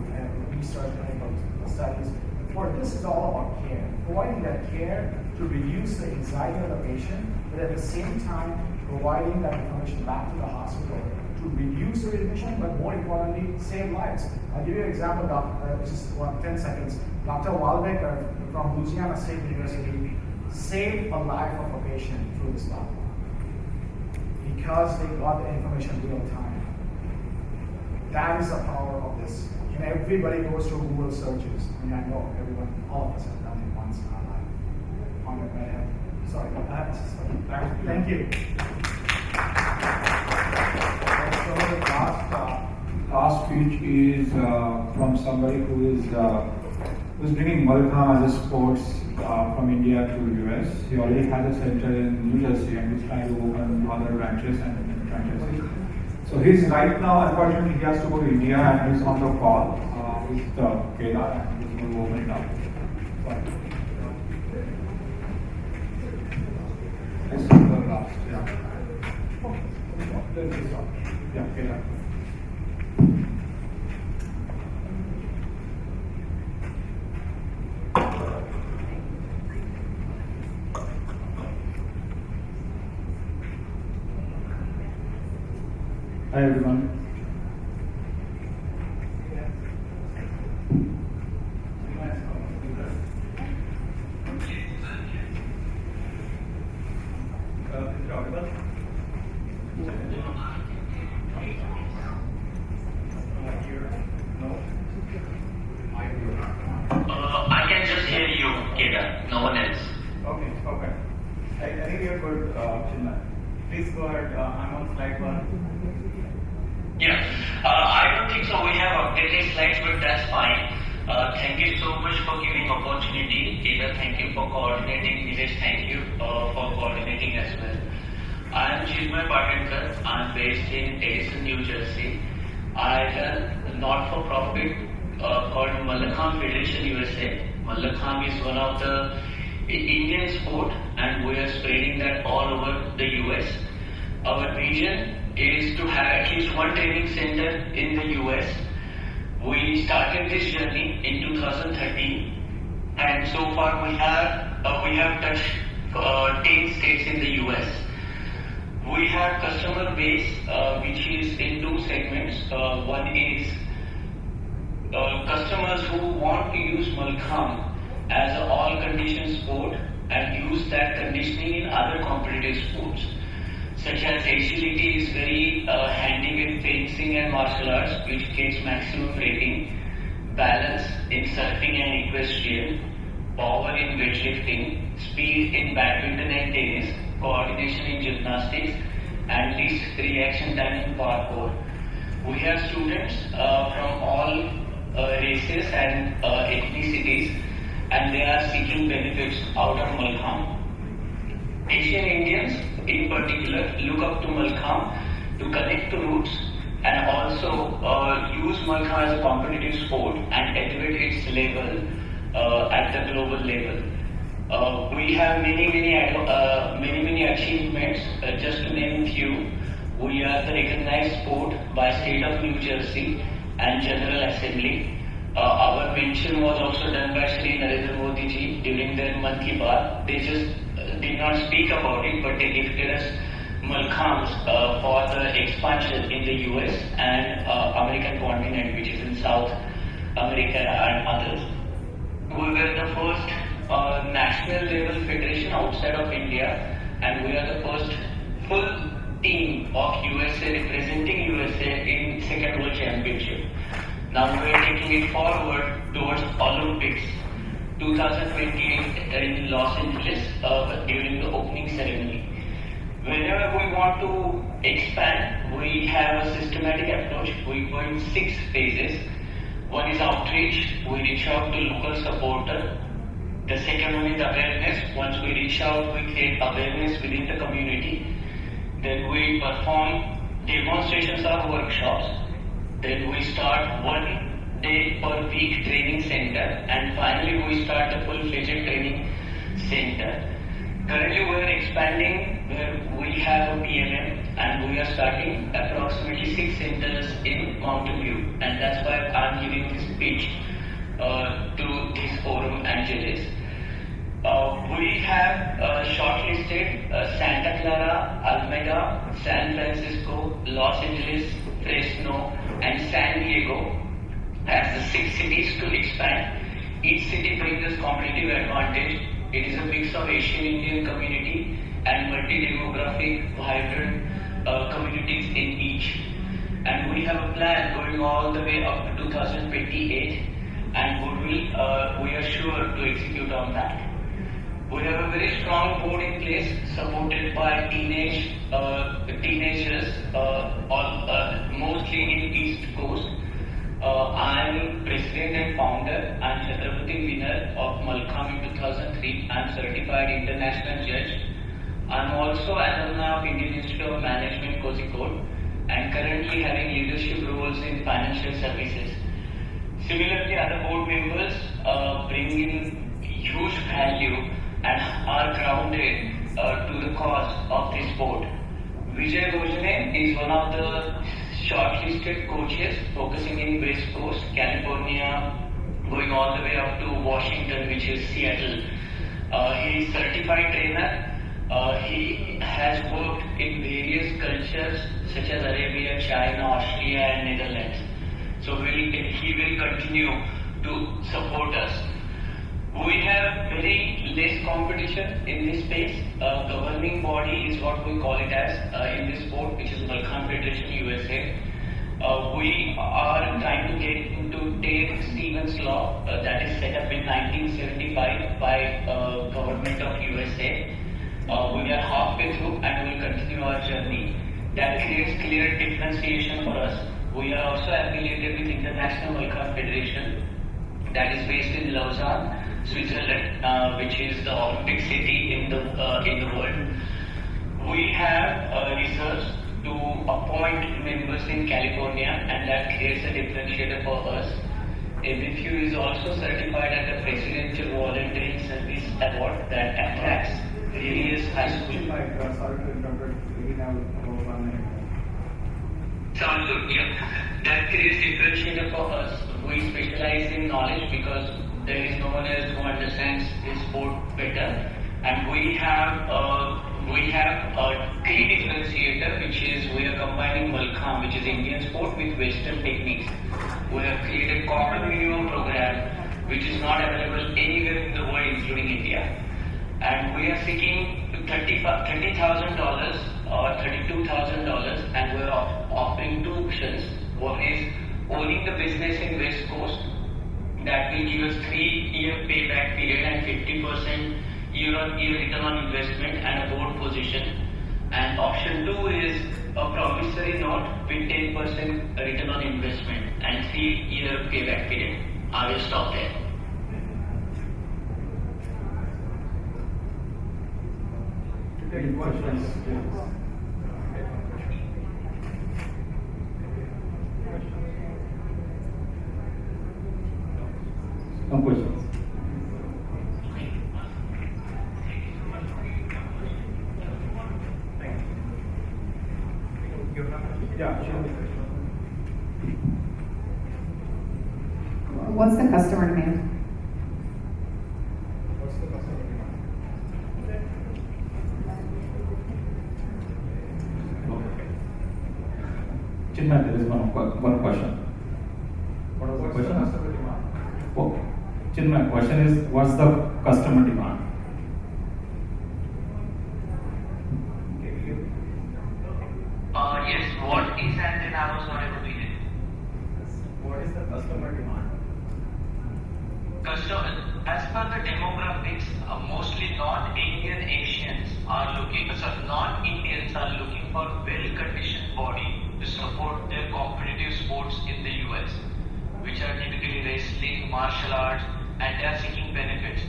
Speaker 14: research, clinical studies. For this is all about care, providing that care to reduce the anxiety of the patient, but at the same time providing that information back to the hospital to reduce the readmission, but more importantly, save lives. I'll give you an example, just 10 seconds. Dr. Walbeck from Louisiana State University saved a life of a patient through this document, because they got the information real time. That is the power of this. And everybody goes through Google searches. I mean, I know everyone, all of us have done it once in our life. On the web. Sorry, thank you.
Speaker 3: So the last
Speaker 2: last speech is from somebody who is bringing Malakam as a sports from India to US. He already has a center in New Jersey and he's trying to open other branches and franchises. So he's right now, unfortunately, he has to go to India and he's on the call with Kedar and he's going to open it up. This is the last, yeah. Yeah, Kedar.
Speaker 11: Hi everyone.
Speaker 15: I can just hear you, Kedar, no one else.
Speaker 1: Okay, okay. I think you're good, Chinmay. Please go ahead. I'm on slide 1.
Speaker 15: Yeah, I don't think so. We have updated slides, but that's fine. Thank you so much for giving opportunity. Kedar, thank you for coordinating. Nilesh, thank you for coordinating as well. I am Chinmay Patenkar. I'm based in Edison, New Jersey. I run a not-for-profit called Malakam Federation USA. Malakam is one of the Indian sport, and we are spreading that all over the US. Our vision is to have at least one training center in the US. We started this journey in 2013, and so far we have touched 10 states in the US. We have customer base which is in 2 segments. One is customers who want to use Malakam as an all-condition sport and use that conditioning in other competitive sports, such as agility is very handy with fencing and martial arts, which gets maximum rating, balance in surfing and equestrian, power in weightlifting, speed in badminton and tennis, coordination in gymnastics, and least reaction time in parkour. We have students from all races and ethnicities, and they are seeking benefits out of Malakam. Asian Indians in particular look up to Malakam to connect the roots and also use Malakam as a competitive sport and elevate its level at the global level. We have many achievements. Just to name a few, we are the recognized sport by State of New Jersey and General Assembly. Our mention was also done by Shri Narendra Modi ji during their Mann Ki Baat. They just did not speak about it, but they gifted us Malakams for the expansion in the US and American continent, which is in South America and others. We were the first national level federation outside of India, and we are the first full team of USA representing USA in Second World Championship. Now we are taking it forward towards Olympics 2028 in Los Angeles during the opening ceremony. Whenever we want to expand, we have a systematic approach. We go in 6 phases. One is outreach. We reach out to local supporters. The second one is awareness. Once we reach out, we create awareness within the community. Then we perform demonstrations or workshops. Then we start 1 day per week training center, and finally we start the full-fledged training center. Currently we are expanding where we have a PMM, and we are starting approximately 6 centers in Mountain View, and that's why I'm giving this speech to this forum and judges. We have shortlisted Santa Clara, Alameda, San Francisco, Los Angeles, Fresno, and San Diego as the 6 cities to expand. Each city brings this competitive advantage. It is a mix of Asian Indian community and multi-demographic, vibrant communities in each. And we have a plan going all the way up to 2028, and we are sure to execute on that. We have a very strong board in place, supported by teenagers, mostly in East Coast. I'm president and founder. I'm Chhatrapati winner of Malkham in 2003. I'm certified international judge. I'm also alumni of Indian Institute of Management, Kozhikode, and currently having leadership roles in financial services. Similarly, other board members bring in huge value and are grounded to the cause of this board. Vijay Gojane is one of the shortlisted coaches focusing in West Coast, California, going all the way up to Washington, which is Seattle. He is certified trainer. He has worked in various cultures such as Arabia, China, Austria, and Netherlands. So he will continue to support us. We have very less competition in this space. Governing body is what we call it as in this sport, which is Malkham Federation USA. We are trying to get into Tate Stevens law that is set up in 1975 by government of USA. We are halfway through and will continue our journey. That creates clear differentiation for us. We are also affiliated with International Malkham Federation that is based in Lausanne, Switzerland, which is the Olympic city in the world. We have research to appoint members in California, and that creates a differentiator for us. ABFU is also certified at the Presidential Volunteering Service Award that attracts various high schools.
Speaker 14: Sorry to interrupt, we have about 1 minute.
Speaker 15: Sounds good, yeah. That creates differentiator for us. We specialize in knowledge because there is no one else who understands this sport better. And we have a key differentiator, which is we are combining Malkham, which is Indian sport, with Western techniques. We have created common minimum program, which is not available anywhere in the world, including India. And we are seeking $30,000 or $32,000, and we are offering two options. One is owning the business in West Coast. That will give us 3-year payback period and 50% year-on-year return on investment and a board position. And option 2 is a promissory note with 10% return on investment and 3-year payback period. I will stop there.
Speaker 14: Any questions?
Speaker 2: Some questions.
Speaker 14: Yeah, sure.
Speaker 9: What's the customer demand?
Speaker 14: What's the customer demand?
Speaker 2: Chinmay, there is one question.
Speaker 14: What's the
Speaker 2: Question?
Speaker 14: customer demand?
Speaker 2: Oh, Chinmay, question is, what's the customer demand?
Speaker 15: Yes, what is, and then I was not able to get it.
Speaker 14: What is the customer demand?
Speaker 15: As per the demographics, mostly non-Indian Asians are non-Indians are looking for well-conditioned body to support their competitive sports in the US, which are typically wrestling, martial arts, and they are seeking benefits.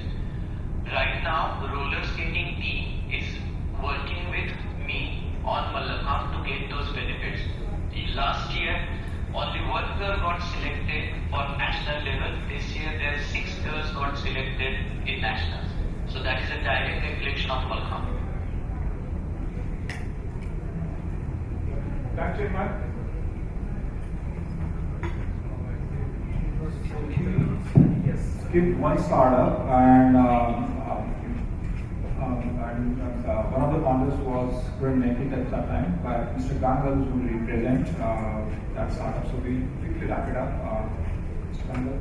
Speaker 15: Right now, the roller skating team is working with me on Malkham to get those benefits. Last year, only one girl got selected for national level. This year, there are 6 girls got selected in nationals. So that is a direct reflection of Malkham.
Speaker 14: Thank you, Mark. Yes.
Speaker 2: Skip one startup, and one of the founders couldn't make it at that time, but Mr. Gangal will represent that startup. So we quickly wrap it up. Mr. Gangal.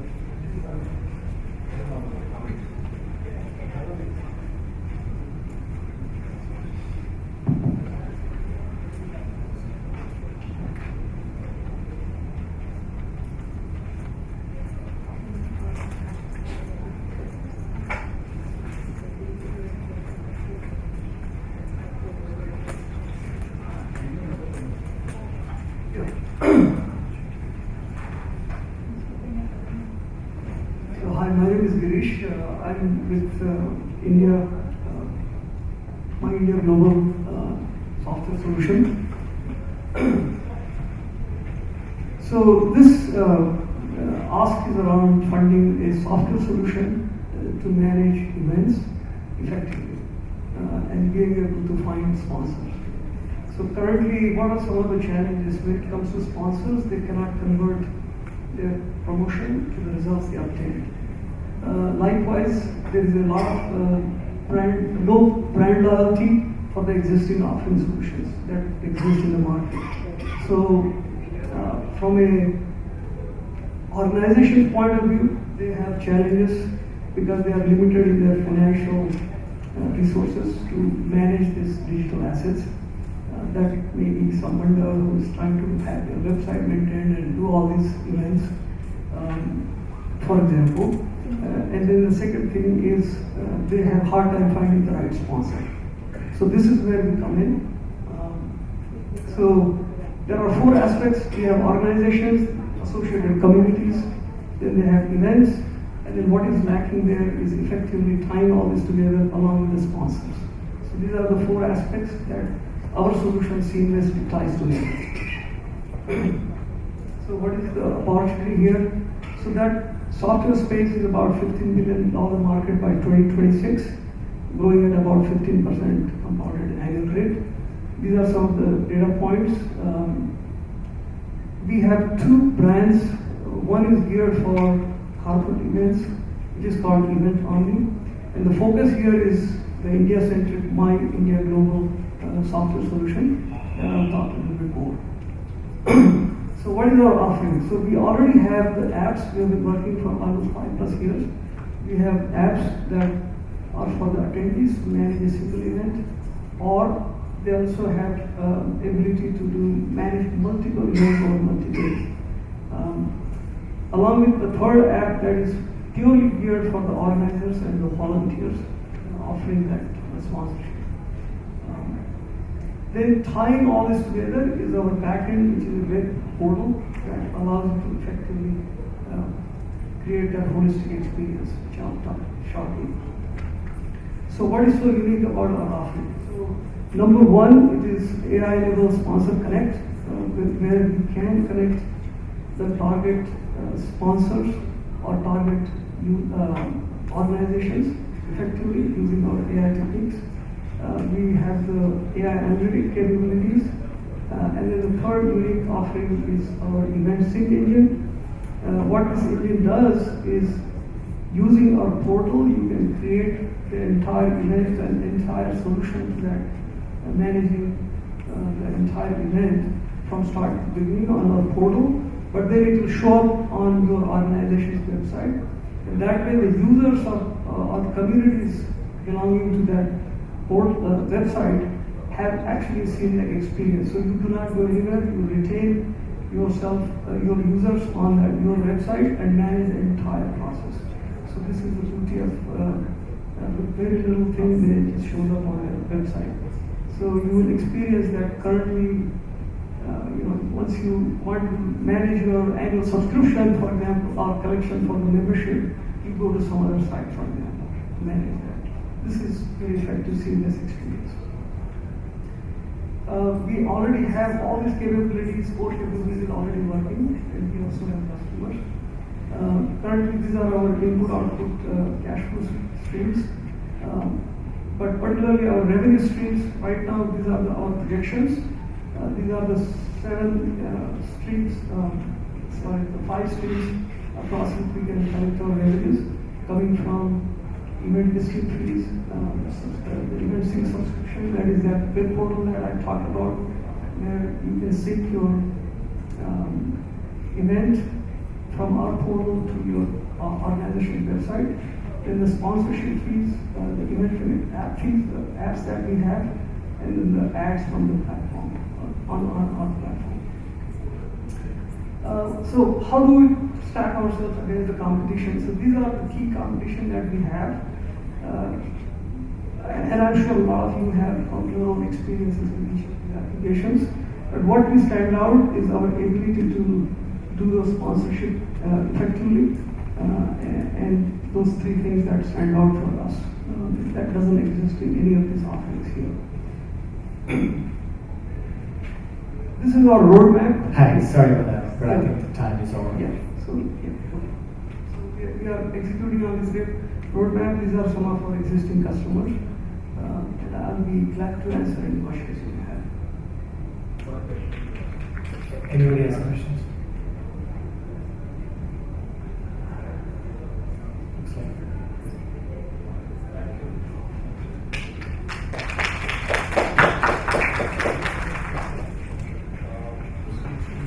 Speaker 16: my name is Girish. I'm with India, my India Global Software Solution. So this ask is around funding a software solution to manage events effectively and being able to find sponsors. So currently, what are some of the challenges when it comes to sponsors? They cannot convert their promotion to the results they obtain. Likewise, there is a lot of low brand loyalty for the existing offering solutions that exist in the market. So, from a organization's point of view, they have challenges because they are limited in their financial resources to manage these digital assets. That may be some vendor who is trying to have their website maintained and do all these events, for example. And then the second thing is they have a hard time finding the right sponsor. So this is where we come in. So there are 4 aspects. We have organizations, associated communities, then they have events, and then what is lacking there is effectively tying all this together along with the sponsors. So these are the 4 aspects that our solution seamlessly ties together. So what is the opportunity here? So that software space is about $15 billion market by 2026, growing at about 15% compounded annual rate. These are some of the data points. We have 2 brands. One is geared for corporate events, which is called Event Omni. And the focus here is the India-centric My India Global software solution that I'll talk a little bit more. So what is our offering? So we already have the apps. We have been working for almost 5+ years. We have apps that are for the attendees to manage a single event, or they also have ability to manage multiple events over multi-days. Along with the third app that is purely geared for the organizers and the volunteers, offering that sponsorship. Then tying all this together is our backend, which is a web portal that allows you to effectively create that holistic experience, which I'll talk shortly. So what is so unique about our offering? So number 1, it is AI-enabled Sponsor Connect, where we can connect the target sponsors or target organizations effectively using our AI techniques. We have the AI analytic capabilities, and then the third unique offering is our event sync engine. What this engine does is, using our portal, you can create the entire event and entire solution to that, managing the entire event from start to beginning on our portal, but then it will show up on your organization's website. And that way the users or the communities belonging to that website have actually seen the experience. So you do not go anywhere, you retain yourself, your users on your website and manage the entire process. So this is the beauty of very little thing that just shows up on their website. So you will experience that currently, once you want to manage your annual subscription, for example, or collection for the membership, you go to some other site, for example, to manage that. This is very effective, seamless experience. We already have all these capabilities, core capabilities already working, and we also have customers. Currently, these are our input-output cash flow streams. But particularly our revenue streams, right now, these are our projections. These are the 7 streams, the 5 streams across which we can collect our revenues, coming from event listing fees, the event sync subscription, that is that web portal that I talked about, where you can sync your event from our portal to your organization's website. Then the sponsorship fees, the event app fees, the apps that we have, and then the ads from the platform, on our platform. So how do we stack ourselves against the competition? So these are the key competition that we have. And I'm sure a lot of you have your own experiences with each of these applications. But what we stand out is our ability to do those sponsorship effectively. and those three things that stand out for us. That doesn't exist in any of these offerings here. This is our roadmap.
Speaker 3: Hi, sorry about that, but I think the time is over.
Speaker 16: Yeah. So we are executing on this roadmap. These are some of our existing customers, and I'll be glad to answer any questions you have.
Speaker 3: Anybody has questions? Looks like.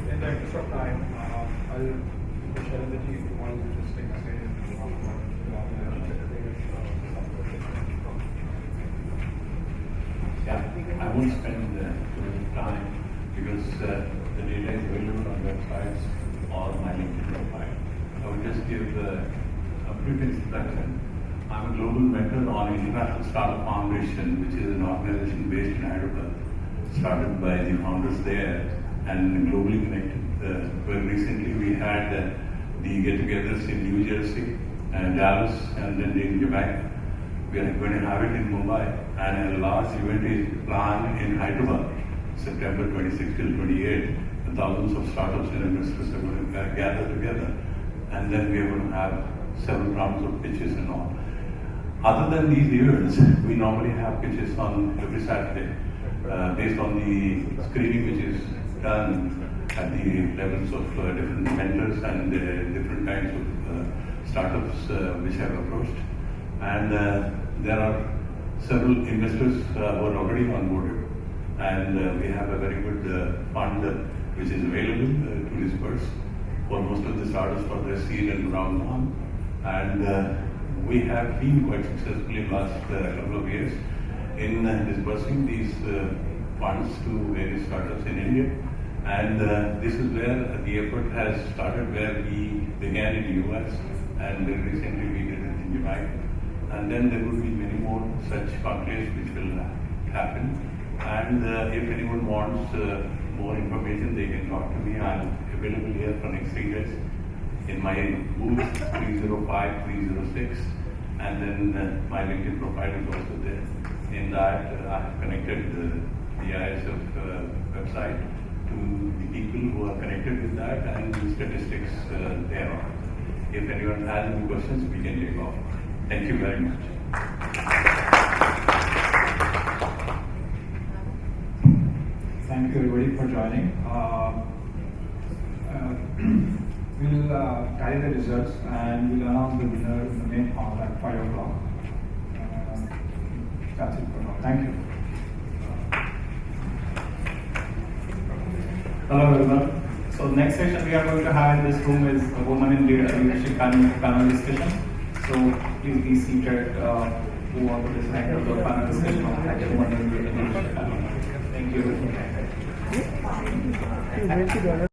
Speaker 2: In the interest of time, I'll share with you all interesting things and talk about
Speaker 4: Yeah, I won't spend too much time because the data is available on websites or my LinkedIn profile. I will just give a brief introduction. I'm a global mentor on International Startup Foundation, which is an organization based in Hyderabad, started by the founders there and globally connected. Very recently we had the get-togethers in New Jersey and Dallas and then in Jamaica. We are going to have it in Mumbai, and a large event is planned in Hyderabad, September 26 till 28. Thousands of startups and investors are going to gather together, and then we are going to have several rounds of pitches and all. Other than these events, we normally have pitches on every Saturday, based on the screening which is done at the levels of different mentors and different kinds of startups which have approached. And there are several investors who are already onboarded, and we have a very good fund which is available to disperse for most of the startups for their seed and round one. And we have been quite successful in the last couple of years in disbursing these funds to various startups in India. And this is where the effort has started, where we began in the US, and recently we did it in Jamaica. And then there will be many more such conclaves which will happen. And if anyone wants more information, they can talk to me. I'm available here for next 3 days in my booth 305, 306. And then my LinkedIn profile is also there. In that, I have connected the ISF website to the people who are connected with that and the statistics thereon. If anyone has any questions, we can take off. Thank you very much.
Speaker 2: Thank you everybody for joining. We'll tally the results and we'll announce the winner in the main hall at 5 o'clock. That's it for now. Thank you.
Speaker 1: Hello everyone. So next session we are going to have in this room is a woman in leadership panel discussion. So please be seated who want to listen to the panel discussion on women in leadership panel. Thank you.